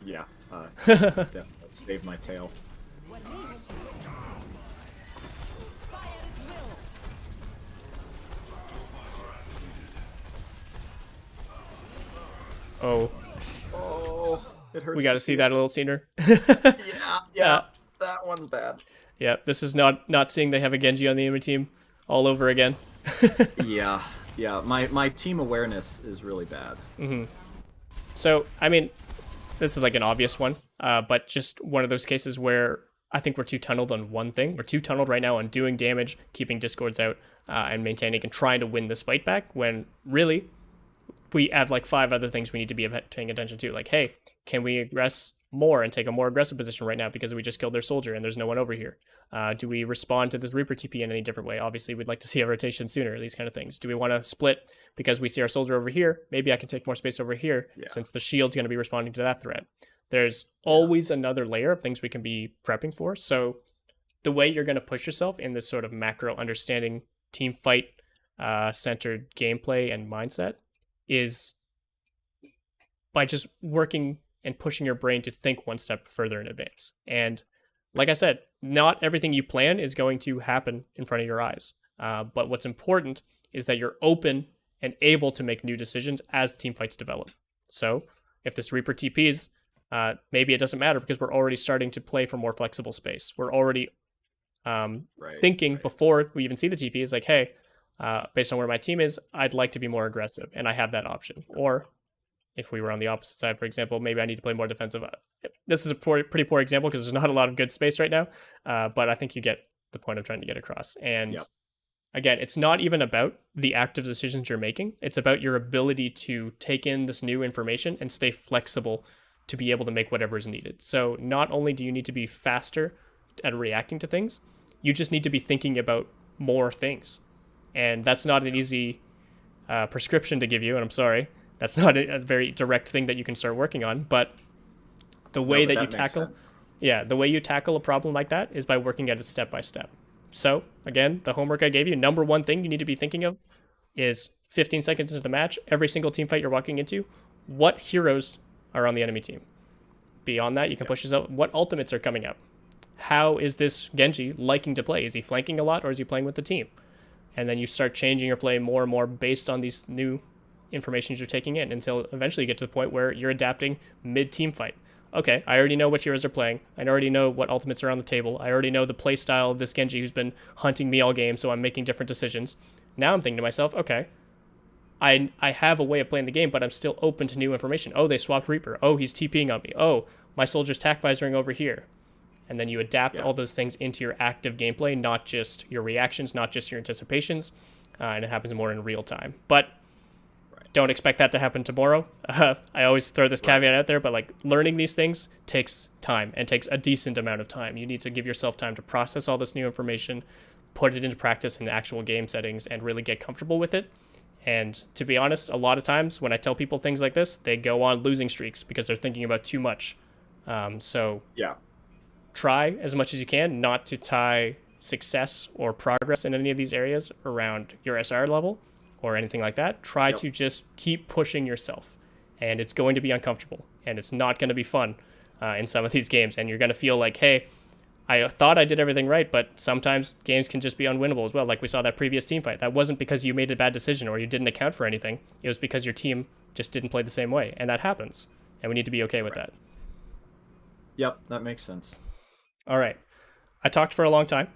Yeah, that saved my tail. Oh, it hurts. we got to see that a little sooner. Yeah, that one's bad. Yeah, this is not seeing they have a Genji on the enemy team all over again. Yeah, my team awareness is really bad. So, I mean, this is like an obvious one, but just one of those cases where I think we're too tunneled on one thing. We're too tunneled right now on doing damage, keeping Discords out, and maintaining and trying to win this fight back, when really we have like 5 other things we need to be paying attention to. Like, hey, can we aggress more and take a more aggressive position right now because we just killed their soldier and there's no one over here? Do we respond to this Reaper TP in any different way? Obviously, we'd like to see a rotation sooner, these kind of things. Do we want to split because we see our soldier over here? Maybe I can take more space over here since the shield's going to be responding to that threat. There's always another layer of things we can be prepping for. So the way you're going to push yourself in this sort of macro understanding, team fight centered gameplay and mindset is by just working and pushing your brain to think one step further in advance. And like I said, not everything you plan is going to happen in front of your eyes. But what's important is that you're open and able to make new decisions as team fights develop. So if this Reaper TPs, maybe it doesn't matter because we're already starting to play for more flexible space. We're already thinking before we even see the TP is like, hey, based on where my team is, I'd like to be more aggressive, and I have that option. Or if we were on the opposite side, for example, maybe I need to play more defensive. This is a pretty poor example because there's not a lot of good space right now, but I think you get the point I'm trying to get across. And again, it's not even about the active decisions you're making. It's about your ability to take in this new information and stay flexible to be able to make whatever is needed. So not only do you need to be faster at reacting to things, you just need to be thinking about more things. And that's not an easy prescription to give you, and I'm sorry. That's not a very direct thing that you can start working on, but the way that you tackle, the way you tackle a problem like that is by working at it step by step. So again, the homework I gave you, number one thing you need to be thinking of is 15 seconds into the match, every single team fight you're walking into, what heroes are on the enemy team? Beyond that, you can push yourself. What ultimates are coming out? How is this Genji liking to play? Is he flanking a lot or is he playing with the team? And then you start changing your play more and more based on these new information you're taking in until eventually you get to the point where you're adapting mid-team fight. Okay, I already know what heroes are playing. I already know what ultimates are on the table. I already know the play style of this Genji who's been hunting me all game, so I'm making different decisions. Now I'm thinking to myself, okay, I have a way of playing the game, but I'm still open to new information. Oh, they swapped Reaper. Oh, he's TPing on me. Oh, my soldier's tac visoring over here. And then you adapt all those things into your active gameplay, not just your reactions, not just your anticipations, and it happens more in real time. But don't expect that to happen tomorrow. I always throw this caveat out there, but like learning these things takes time and takes a decent amount of time. You need to give yourself time to process all this new information, put it into practice in actual game settings, and really get comfortable with it. And to be honest, a lot of times when I tell people things like this, they go on losing streaks because they're thinking about too much. Try as much as you can not to tie success or progress in any of these areas around your SR level or anything like that. Try to just keep pushing yourself, and it's going to be uncomfortable and it's not going to be fun in some of these games, and you're going to feel like, hey, I thought I did everything right, but sometimes games can just be unwinnable as well. Like we saw that previous team fight. That wasn't because you made a bad decision or you didn't account for anything. It was because your team just didn't play the same way, and that happens, and we need to be okay with that. Yep, that makes sense. All right, I talked for a long time.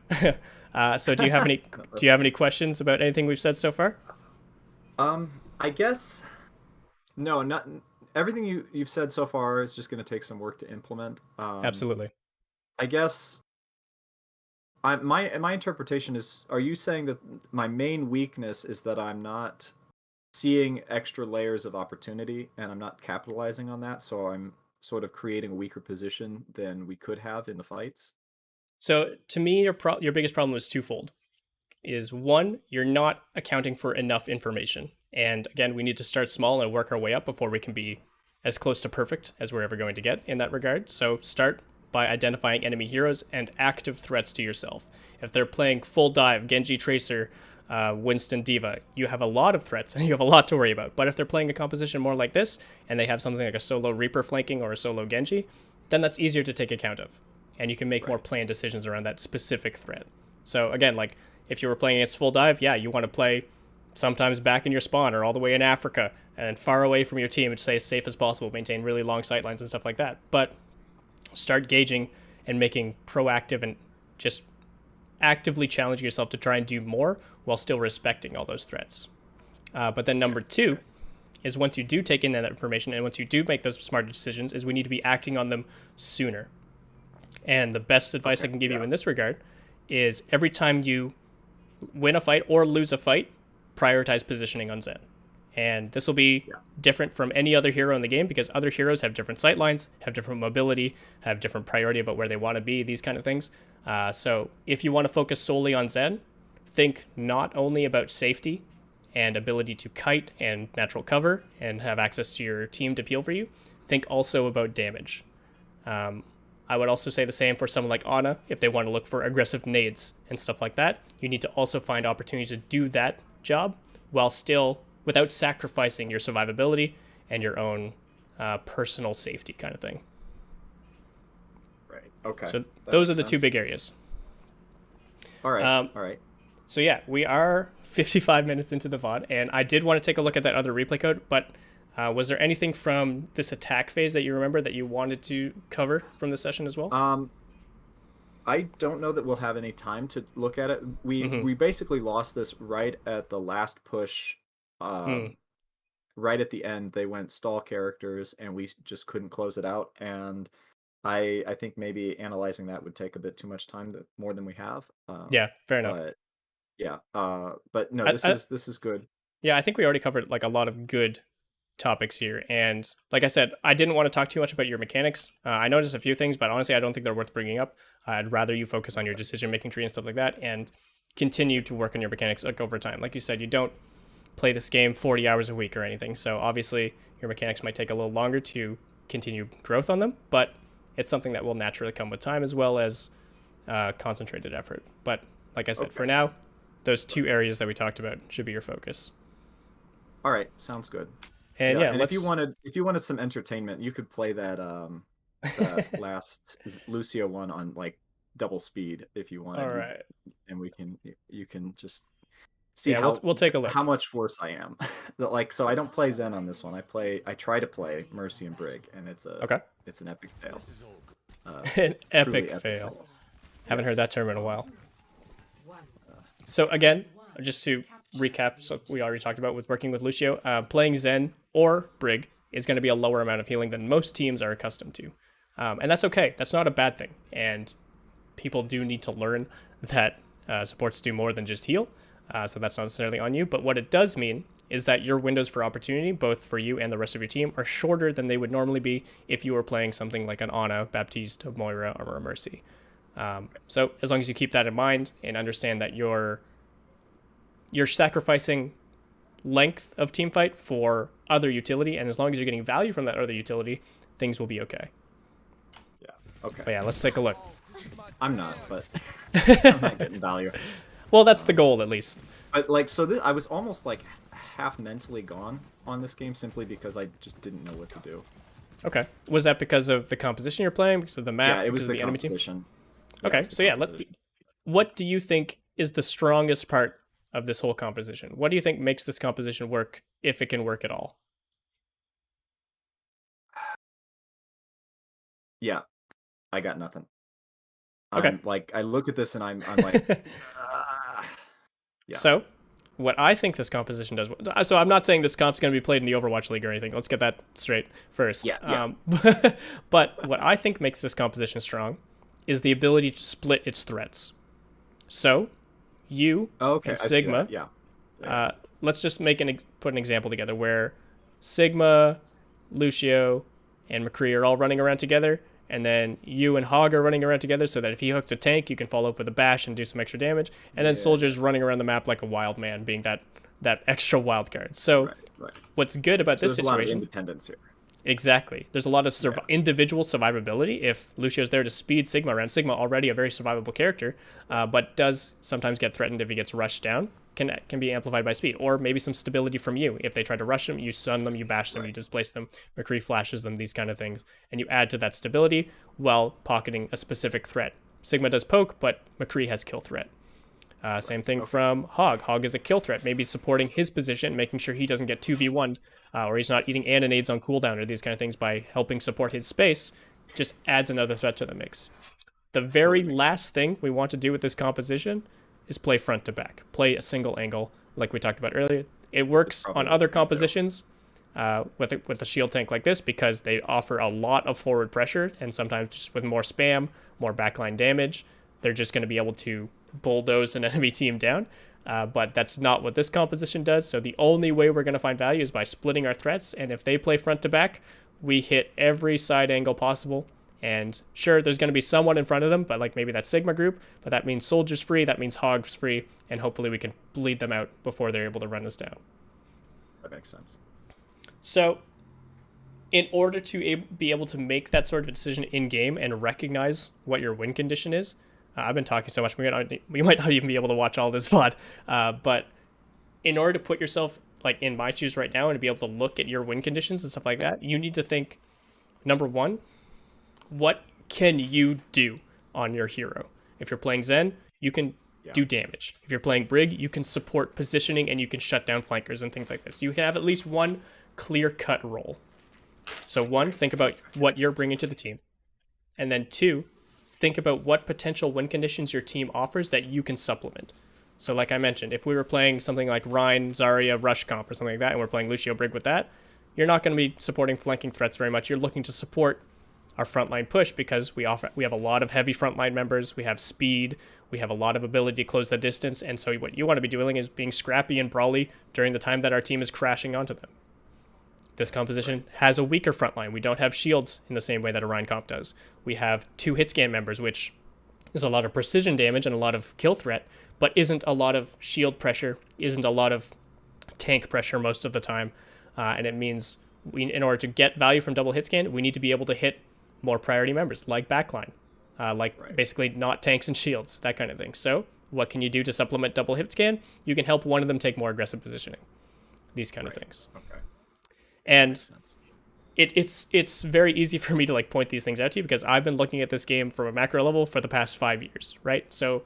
So do you have any questions about anything we've said so far? I guess no, not everything you've said so far is just going to take some work to implement. Absolutely. I guess my interpretation is: are you saying that my main weakness is that I'm not seeing extra layers of opportunity and I'm not capitalizing on that, so I'm sort of creating a weaker position than we could have in the fights? So to me, your biggest problem is twofold. Is one, you're not accounting for enough information. And again, we need to start small and work our way up before we can be as close to perfect as we're ever going to get in that regard. So start by identifying enemy heroes and active threats to yourself. If they're playing full dive, Genji Tracer, Winston Diva, you have a lot of threats and you have a lot to worry about. But if they're playing a composition more like this, and they have something like a solo Reaper flanking or a solo Genji, then that's easier to take account of. And you can make more planned decisions around that specific threat. So again, like if you were playing against full dive, you want to play sometimes back in your spawn or all the way in Africa and far away from your team to stay as safe as possible, maintain really long sight lines and stuff like that. But start gauging and making proactive and just actively challenging yourself to try and do more while still respecting all those threats. But then number two is once you do take in that information and once you do make those smart decisions is we need to be acting on them sooner. And the best advice I can give you in this regard is every time you win a fight or lose a fight, prioritize positioning on Zen. And this will be different from any other hero in the game because other heroes have different sightlines, have different mobility, have different priority about where they want to be, these kind of things. So if you want to focus solely on Zen, think not only about safety and ability to kite and natural cover and have access to your team to peel for you, think also about damage. I would also say the same for someone like Ana. If they want to look for aggressive nades and stuff like that, you need to also find opportunities to do that job while still without sacrificing your survivability and your own personal safety kind of thing. Right. Okay. So those are the two big areas. All right. All right. So yeah, we are 55 minutes into the VOD, and I did want to take a look at that other replay code, but was there anything from this attack phase that you remember that you wanted to cover from the session as well? I don't know that we'll have any time to look at it. We basically lost this right at the last push. Right at the end, they went stall characters, and we just couldn't close it out. And I think maybe analyzing that would take a bit too much time, more than we have. Yeah, fair enough. But yeah, but no, this is good. Yeah, I think we already covered like a lot of good topics here, and like I said, I didn't want to talk too much about your mechanics. I noticed a few things, but honestly I don't think they're worth bringing up. I'd rather you focus on your decision making tree and stuff like that and continue to work on your mechanics like over time. Like you said, you don't play this game 40 hours a week or anything, so obviously your mechanics might take a little longer to continue growth on them, but it's something that will naturally come with time as well as concentrated effort. But like I said, for now, those two areas that we talked about should be your focus. All right, sounds good. And and if you wanted some entertainment, you could play that last Lucio one on like double speed if you wanted. All right. And you can just see we'll take a look how much worse I am. So I don't play Zen on this one. I try to play Mercy and Brig, and it's an epic fail. An epic fail. Haven't heard that term in a while. So again, just to recap, so we already talked about with working with Lucio, playing Zen or Brig is going to be a lower amount of healing than most teams are accustomed to. And that's okay. That's not a bad thing. And people do need to learn that supports do more than just heal. So that's not necessarily on you. But what it does mean is that your windows for opportunity, both for you and the rest of your team, are shorter than they would normally be if you were playing something like an Ana, Baptiste, Moira, or a Mercy. So as long as you keep that in mind and understand that you're sacrificing length of team fight for other utility, and as long as you're getting value from that other utility, things will be okay. Yeah. Okay. But yeah, let's take a look. I'm not, but I'm not getting value. Well, that's the goal, at least. But I was almost like half mentally gone on this game simply because I just didn't know what to do. Okay. Was that because of the composition you're playing? Because of the map? Yeah, it was the enemy composition. Team? Okay, so yeah, what do you think is the strongest part of this whole composition? What do you think makes this composition work, if it can work at all? Yeah, I got nothing. Okay. I look at this and I'm like, yeah. So, what I think this composition does. So I'm not saying this comp's going to be played in the Overwatch League or anything. Let's get that straight first. Yeah. But what I think makes this composition strong is the ability to split its threats. So, you and Sigma. Yeah. Let's just put an example together where Sigma, Lucio, and McCree are all running around together, and then you and Hog are running around together so that if he hooks a tank, you can follow up with a bash and do some extra damage, and then Soldier's running around the map like a wild man, being that extra wild card. So what's good about this situation... There's a lot of independence here. Exactly. There's a lot of individual survivability. If Lucio's there to speed Sigma around, Sigma already a very survivable character, but does sometimes get threatened if he gets rushed down, can be amplified by speed. Or maybe some stability from you. If they try to rush him, you stun them, you bash them, you displace them, McCree flashes them, these kind of things. And you add to that stability while pocketing a specific threat. Sigma does poke, but McCree has kill threat. Same thing from Hog. Hog is a kill threat, maybe supporting his position, making sure he doesn't get 2v1'd, or he's not eating anonades on cooldown or these kind of things by helping support his space, just adds another threat to the mix. The very last thing we want to do with this composition is play front to back. Play a single angle, like we talked about earlier. It works on other compositions with a shield tank like this because they offer a lot of forward pressure, and sometimes just with more spam, more backline damage, they're just going to be able to bulldoze an enemy team down. But that's not what this composition does. So the only way we're going to find value is by splitting our threats. And if they play front to back, we hit every side angle possible. And sure, there's going to be someone in front of them, but like maybe that Sigma group, but that means soldiers free, that means hogs free, and hopefully we can bleed them out before they're able to run us down. That makes sense. So in order to be able to make that sort of decision in game and recognize what your win condition is, I've been talking so much, we might not even be able to watch all this VOD, but in order to put yourself like in my shoes right now and to be able to look at your win conditions and stuff like that, you need to think, number one, what can you do on your hero? If you're playing Zen, you can do damage. If you're playing Brig, you can support positioning and you can shut down flankers and things like this. You can have at least one clear-cut role. So one, think about what you're bringing to the team. And then two, think about what potential win conditions your team offers that you can supplement. So like I mentioned, if we were playing something like Rhine, Zarya, Rush Comp or something like that, and we're playing Lucio Brig with that, you're not going to be supporting flanking threats very much. You're looking to support our frontline push because we have a lot of heavy frontline members, we have speed, we have a lot of ability to close the distance, and so what you want to be doing is being scrappy and brawly during the time that our team is crashing onto them. This composition has a weaker frontline. We don't have shields in the same way that a Rhine comp does. We have 2 hit scan members, which is a lot of precision damage and a lot of kill threat, but isn't a lot of shield pressure, isn't a lot of tank pressure most of the time, and it means in order to get value from double hit scan, we need to be able to hit more priority members, like backline, basically not tanks and shields, that kind of thing. So what can you do to supplement double hit scan? You can help one of them take more aggressive positioning, these kind of things. Okay. And it's very easy for me to like point these things out to you because I've been looking at this game from a macro level for the past 5 years, right? So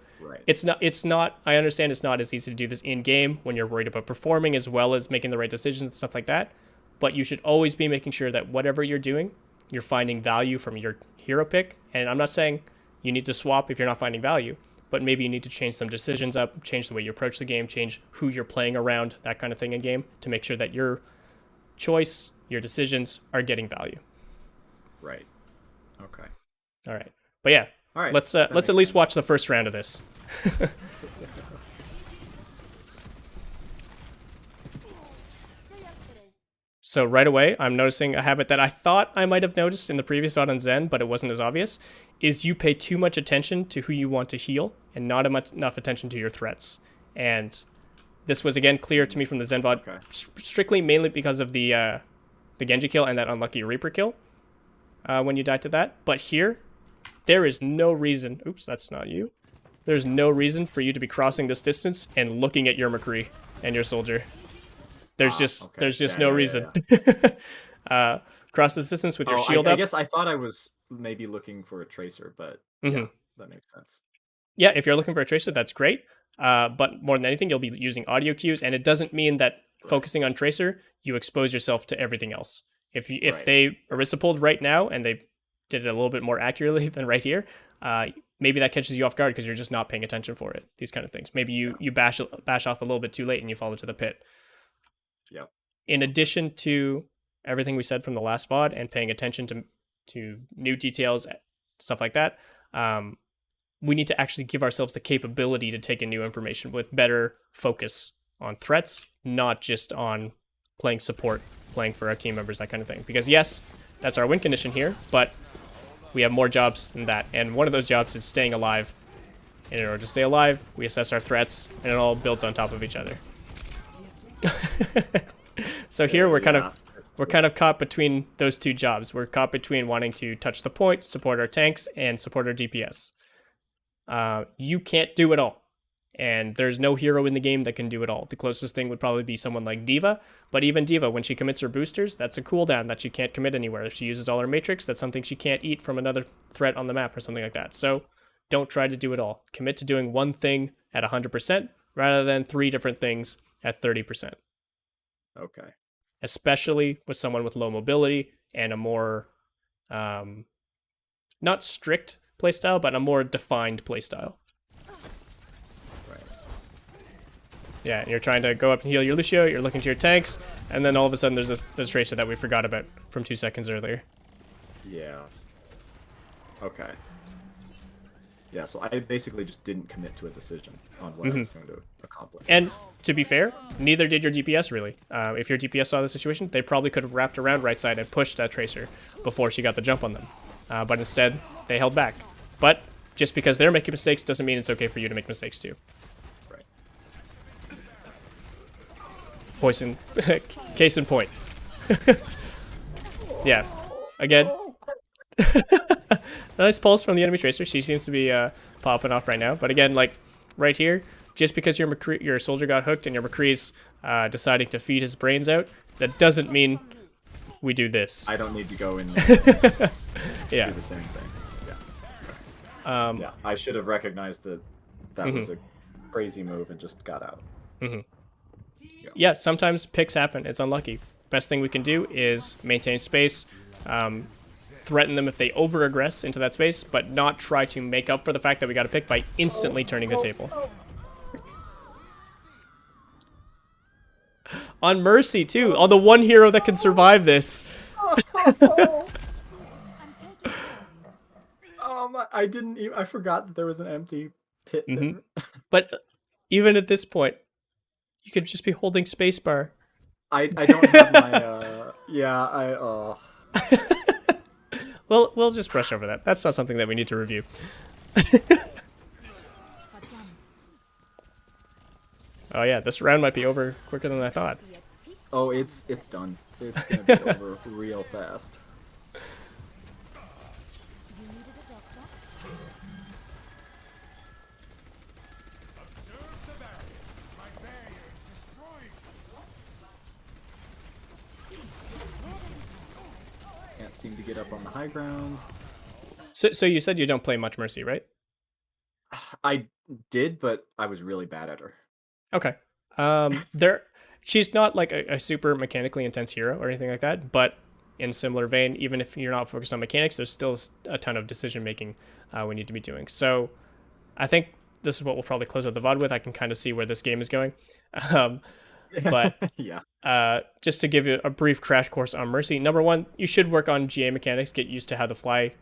it's not, I understand it's not as easy to do this in game when you're worried about performing as well as making the right decisions and stuff like that. But you should always be making sure that whatever you're doing, you're finding value from your hero pick. And I'm not saying you need to swap if you're not finding value, but maybe you need to change some decisions up, change the way you approach the game, change who you're playing around, that kind of thing in game to make sure that your choice, your decisions are getting value. Right. Okay. All right. But yeah, all right. Let's at least watch the first round of this. So right away, I'm noticing a habit that I thought I might have noticed in the previous VOD on Zen, but it wasn't as obvious, is you pay too much attention to who you want to heal and not enough attention to your threats. And this was, again, clear to me from the Zen VOD, strictly mainly because of the Genji kill and that unlucky Reaper kill when you died to that. But here, there is no reason... Oops, that's not you. There's no reason for you to be crossing this distance and looking at your McCree and your soldier. There's just no reason. Cross this distance with your shield up. I guess I thought I was maybe looking for a tracer, but yeah, that makes sense. Yeah, if you're looking for a tracer, that's great. But more than anything, you'll be using audio cues, and it doesn't mean that focusing on tracer, you expose yourself to everything else. If they Orisa pulled right now and they did it a little bit more accurately than right here, maybe that catches you off guard because you're just not paying attention for it. These kind of things. Maybe you bash off a little bit too late and you fall into the pit. Yep. In addition to everything we said from the last VOD and paying attention to new details, stuff like that, we need to actually give ourselves the capability to take in new information with better focus on threats, not just on playing support, playing for our team members, that kind of thing. Because yes, that's our win condition here, but we have more jobs than that. And one of those jobs is staying alive. And in order to stay alive, we assess our threats, and it all builds on top of each other. So here we're kind of caught between those two jobs. We're caught between wanting to touch the point, support our tanks, and support our DPS. You can't do it all, and there's no hero in the game that can do it all. The closest thing would probably be someone like D.Va, but even D.Va, when she commits her boosters, that's a cooldown that she can't commit anywhere. If she uses all her matrix, that's something she can't eat from another threat on the map or something like that. So don't try to do it all. Commit to doing one thing at 100% rather than 3 different things at 30%. Okay. Especially with someone with low mobility and a more, not strict playstyle, but a more defined playstyle. Right. Yeah, and you're trying to go up and heal your Lucio, you're looking to your tanks, and then all of a sudden there's this tracer that we forgot about from 2 seconds earlier. Yeah. Okay. Yeah, so I basically just didn't commit to a decision on what I was going to accomplish. And to be fair, neither did your DPS really. If your DPS saw the situation, they probably could have wrapped around right side and pushed that Tracer before she got the jump on them. But instead, they held back. But just because they're making mistakes doesn't mean it's okay for you to make mistakes too. Right. Poison. Case in point. Yeah. Again. Nice pulse from the enemy Tracer. She seems to be popping off right now. But again, like right here, just because your soldier got hooked and your McCree's deciding to feed his brains out, that doesn't mean we do this. I don't need to go and yeah. do the same thing. Yeah. Yeah, I should have recognized that was a crazy move and just got out. Yeah, sometimes picks happen. It's unlucky. Best thing we can do is maintain space, threaten them if they over-aggress into that space, but not try to make up for the fact that we got a pick by instantly turning the table. On Mercy, too. On the one hero that can survive this. I forgot that there was an empty pit there. But even at this point, you could just be holding spacebar. I don't have my, Well, we'll just brush over that. That's not something that we need to review. Oh yeah, this round might be over quicker than I thought. Oh, it's done. It's gonna be over real fast. Can't seem to get up on the high ground. So you said you don't play much Mercy, right? I did, but I was really bad at her. Okay. She's not like a super mechanically intense hero or anything like that, but in a similar vein, even if you're not focused on mechanics, there's still a ton of decision making we need to be doing. So I think this is what we'll probably close out the VOD with. I can kind of see where this game is going. But yeah. Just to give you a brief crash course on Mercy, number one, you should work on GA mechanics, get used to how the fly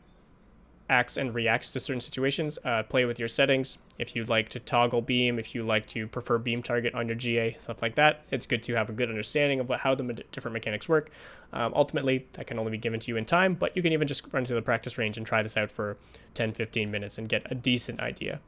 acts and reacts to certain situations. Play with your settings. If you like to toggle beam, if you like to prefer beam target on your GA, stuff like that, it's good to have a good understanding of how the different mechanics work. Ultimately, that can only be given to you in time, but you can even just run to the practice range and try this out for 10-15 minutes and get a decent idea.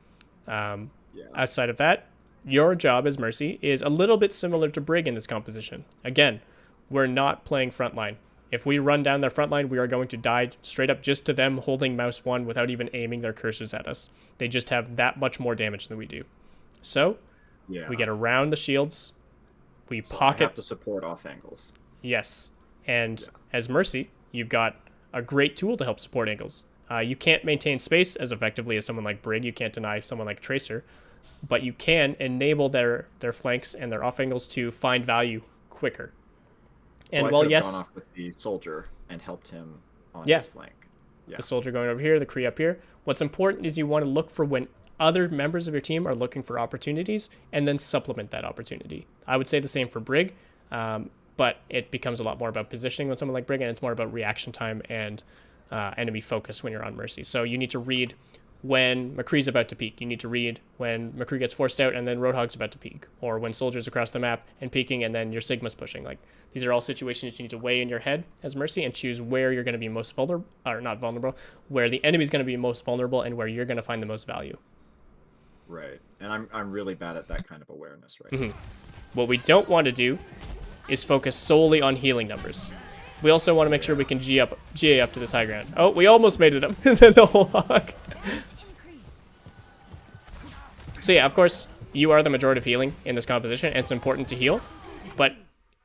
Outside of that, your job as Mercy is a little bit similar to Brig in this composition. Again, we're not playing frontline. If we run down their front line, we are going to die straight up just to them holding mouse 1 without even aiming their cursors at us. They just have that much more damage than we do. So, we get around the shields. We pocket. I have to support off angles. Yes. And as Mercy, you've got a great tool to help support angles. You can't maintain space as effectively as someone like Brig. You can't deny someone like Tracer. But you can enable their flanks and their off angles to find value quicker. And well, yes, gone off with the soldier and helped him on his flank. Yeah. The soldier going over here, the Kree up here. What's important is you want to look for when other members of your team are looking for opportunities and then supplement that opportunity. I would say the same for Brig, but it becomes a lot more about positioning with someone like Brig, and it's more about reaction time and enemy focus when you're on Mercy. So you need to read when McCree's about to peek. You need to read when McCree gets forced out and then Roadhog's about to peek, or when Soldier's across the map and peeking and then your Sigma's pushing. Like, these are all situations you need to weigh in your head as Mercy and choose where you're going to be most vulnerable, or not vulnerable, where the enemy's going to be most vulnerable and where you're going to find the most value. Right, and I'm really bad at that kind of awareness right now. What we don't want to do is focus solely on healing numbers. We also want to make sure we can GA up to this high ground. Oh, we almost made it up. The whole hog. So yeah, of course, you are the majority of healing in this composition, and it's important to heal. But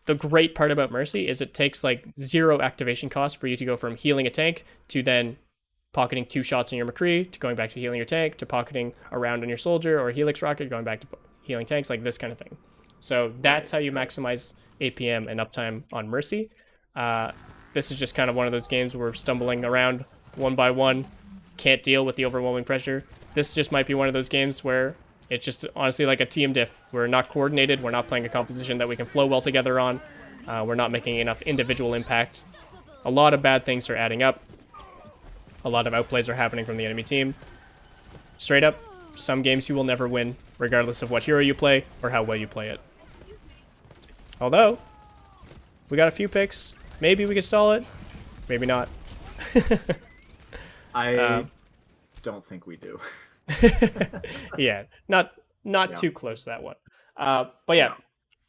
the great part about Mercy is it takes like 0 activation cost for you to go from healing a tank to then pocketing 2 shots in your McCree, to going back to healing your tank, to pocketing a round on your soldier or Helix rocket, going back to healing tanks, like this kind of thing. So that's how you maximize APM and uptime on Mercy. This is just kind of one of those games where we're stumbling around one by one, can't deal with the overwhelming pressure. This just might be one of those games where it's just honestly like a team diff. We're not coordinated. We're not playing a composition that we can flow well together on. We're not making enough individual impact. A lot of bad things are adding up. A lot of outplays are happening from the enemy team. straight up, some games you will never win, regardless of what hero you play or how well you play it. Although, we got a few picks. Maybe we could stall it. Maybe not. I don't think we do. Yeah, not too close to that one. But yeah,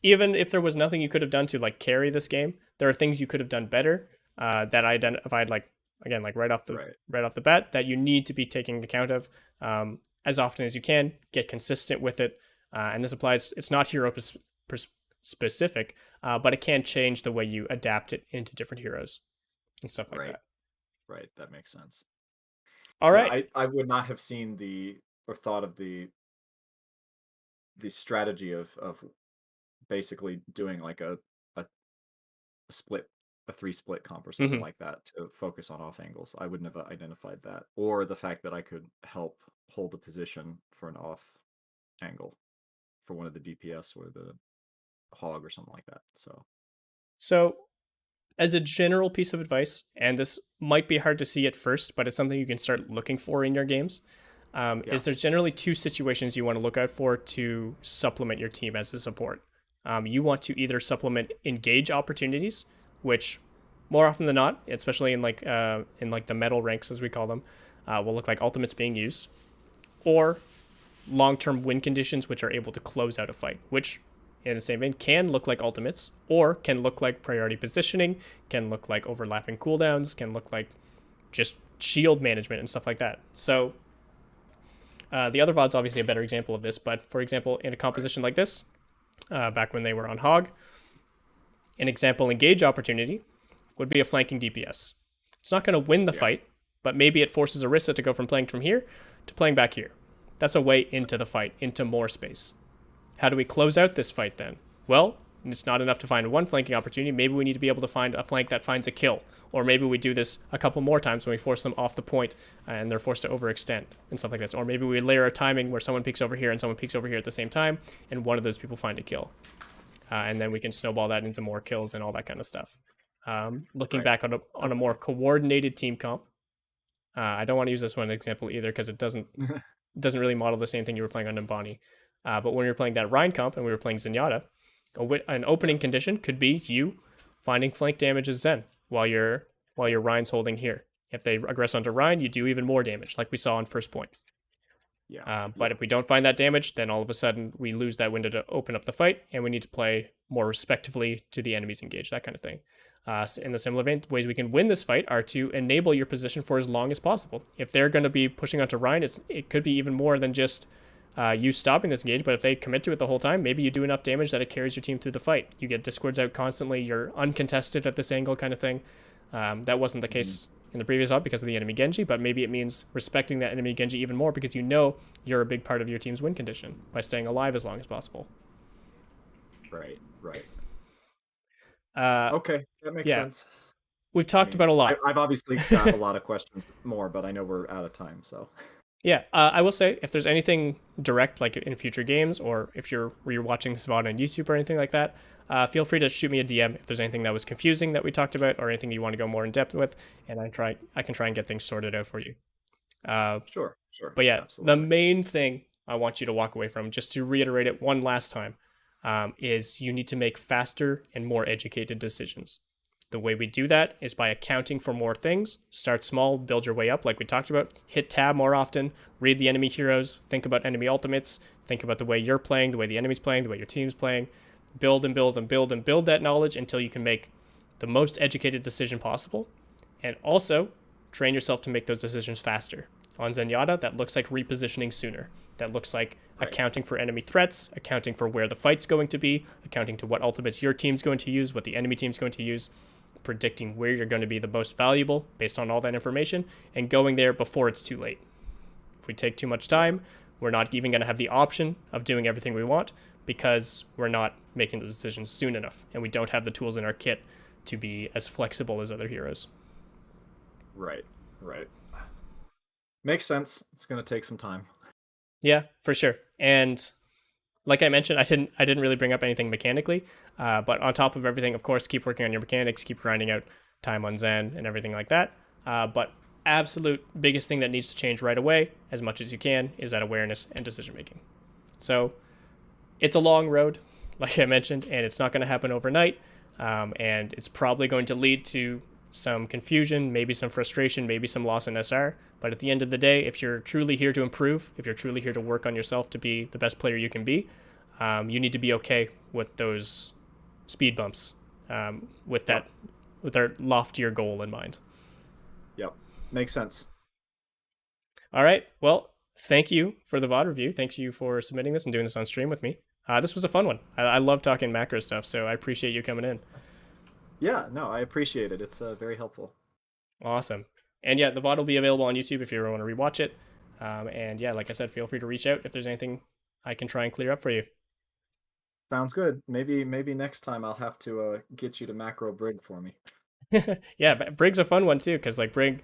even if there was nothing you could have done to like carry this game, there are things you could have done better that I identified like again like right off the bat that you need to be taking account of as often as you can. Get consistent with it, and this applies. It's not hero specific, but it can change the way you adapt it into different heroes and stuff like that. Right, that makes sense. All right. I would not have seen or thought of the strategy of basically doing like a split, a 3-split comp or something like that to focus on off angles. I wouldn't have identified that, or the fact that I could help hold a position for an off angle for one of the DPS or the hog or something like that. So as a general piece of advice, and this might be hard to see at first, but it's something you can start looking for in your games, is there's generally 2 situations you want to look out for to supplement your team as a support. You want to either supplement engage opportunities, which more often than not, especially in like the metal ranks as we call them, will look like ultimates being used, or long-term win conditions which are able to close out a fight, which in the same vein can look like ultimates or can look like priority positioning, can look like overlapping cooldowns, can look like just shield management and stuff like that. So the other VOD's obviously a better example of this, but for example, in a composition like this, back when they were on Hog, an example engage opportunity would be a flanking DPS. It's not going to win the fight, but maybe it forces Orisa to go from playing from here to playing back here. That's a way into the fight, into more space. How do we close out this fight then? Well, it's not enough to find one flanking opportunity. Maybe we need to be able to find a flank that finds a kill. Or maybe we do this a couple more times when we force them off the point and they're forced to overextend and stuff like this. Or maybe we layer a timing where someone peeks over here and someone peeks over here at the same time and one of those people find a kill. And then we can snowball that into more kills and all that kind of stuff. Looking back on a more coordinated team comp, I don't want to use this one example either because it doesn't really model the same thing you were playing on Nimbani. But when we were playing that Rhine comp and we were playing Zenyatta, an opening condition could be you finding flank damage as Zen while your Rhine's holding here. If they aggress onto Rhine, you do even more damage, like we saw on first point. But if we don't find that damage, then all of a sudden we lose that window to open up the fight, and we need to play more respectively to the enemies engaged, that kind of thing. In the similar vein, ways we can win this fight are to enable your position for as long as possible. If they're going to be pushing onto Rhine, it could be even more than just you stopping this engage, but if they commit to it the whole time, maybe you do enough damage that it carries your team through the fight. You get discords out constantly, you're uncontested at this angle kind of thing. That wasn't the case in the previous op because of the enemy Genji, but maybe it means respecting that enemy Genji even more because you know you're a big part of your team's win condition by staying alive as long as possible. Right. Okay, that makes sense. We've talked about a lot. I've obviously got a lot of questions more, but I know we're out of time, so... Yeah, I will say, if there's anything direct, like in future games, or if you're watching this VOD on YouTube or anything like that, feel free to shoot me a DM if there's anything that was confusing that we talked about, or anything you want to go more in depth with, and I can try and get things sorted out for you. Sure. But yeah, absolutely. The main thing I want you to walk away from, just to reiterate it one last time, is you need to make faster and more educated decisions. The way we do that is by accounting for more things. Start small, build your way up, like we talked about. Hit tab more often, read the enemy heroes, think about enemy ultimates, think about the way you're playing, the way the enemy's playing, the way your team's playing. Build and build and build and build that knowledge until you can make the most educated decision possible. And also, train yourself to make those decisions faster. On Zenyatta, that looks like repositioning sooner. That looks like accounting for enemy threats, accounting for where the fight's going to be, accounting to what ultimates your team's going to use, what the enemy team's going to use, predicting where you're going to be the most valuable based on all that information, and going there before it's too late. If we take too much time, we're not even going to have the option of doing everything we want because we're not making those decisions soon enough, and we don't have the tools in our kit to be as flexible as other heroes. Right. Makes sense. It's going to take some time. Yeah, for sure. And like I mentioned, I didn't really bring up anything mechanically, but on top of everything, of course, keep working on your mechanics, keep grinding out time on Zen and everything like that. But absolute biggest thing that needs to change right away, as much as you can, is that awareness and decision making. So it's a long road, like I mentioned, and it's not going to happen overnight. And it's probably going to lead to some confusion, maybe some frustration, maybe some loss in SR. But at the end of the day, if you're truly here to improve, if you're truly here to work on yourself to be the best player you can be, you need to be okay with those speed bumps, with that, with our loftier goal in mind. Yep, makes sense. All right. Well, thank you for the VOD review. Thank you for submitting this and doing this on stream with me. This was a fun one. I love talking macro stuff, so I appreciate you coming in. Yeah, no, I appreciate it. It's very helpful. Awesome. And yeah, the VOD will be available on YouTube if you ever want to rewatch it. And yeah, like I said, feel free to reach out if there's anything I can try and clear up for you. Sounds good. Maybe next time I'll have to get you to macro Brig for me. Yeah, but Brig's a fun one too, because like Brig,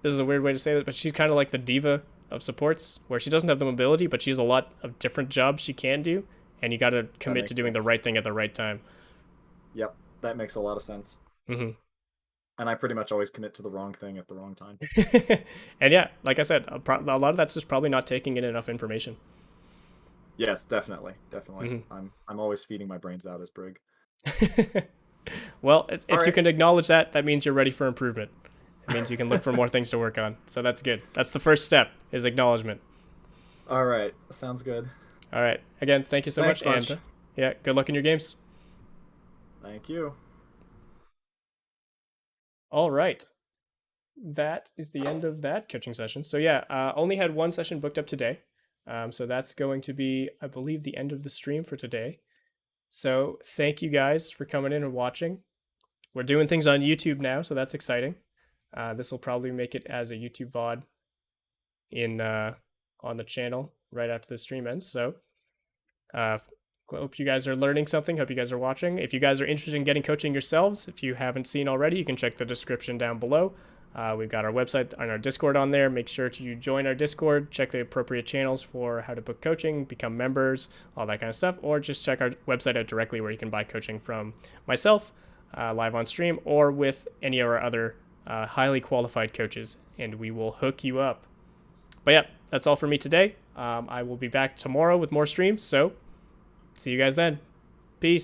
this is a weird way to say that, but she's kind of like the diva of supports, where she doesn't have the mobility, but she has a lot of different jobs she can do, and you got to commit to doing the right thing at the right time. Yep, that makes a lot of sense. Mm-hmm. And I pretty much always commit to the wrong thing at the wrong time. And yeah, like I said, a lot of that's just probably not taking in enough information. Yes, definitely. Mm-hmm. I'm always feeding my brains out as Brig. Well, if you can acknowledge that, that means you're ready for improvement. It means you can look for more things to work on. So that's good. That's the first step, is acknowledgement. All right, sounds good. All right. Again, thank you so much. And yeah, good luck in your games. Thank you. All right. That is the end of that coaching session. So yeah, only had one session booked up today. So that's going to be, I believe, the end of the stream for today. So thank you guys for coming in and watching. We're doing things on YouTube now, so that's exciting. This will probably make it as a YouTube VOD in on the channel right after the stream ends. So hope you guys are learning something. Hope you guys are watching. If you guys are interested in getting coaching yourselves, if you haven't seen already, you can check the description down below. We've got our website and our Discord on there. Make sure to join our Discord, check the appropriate channels for how to book coaching, become members, all that kind of stuff, or just check our website out directly where you can buy coaching from myself live on stream or with any of our other highly qualified coaches, and we will hook you up. But yeah, that's all for me today. I will be back tomorrow with more streams, so see you guys then.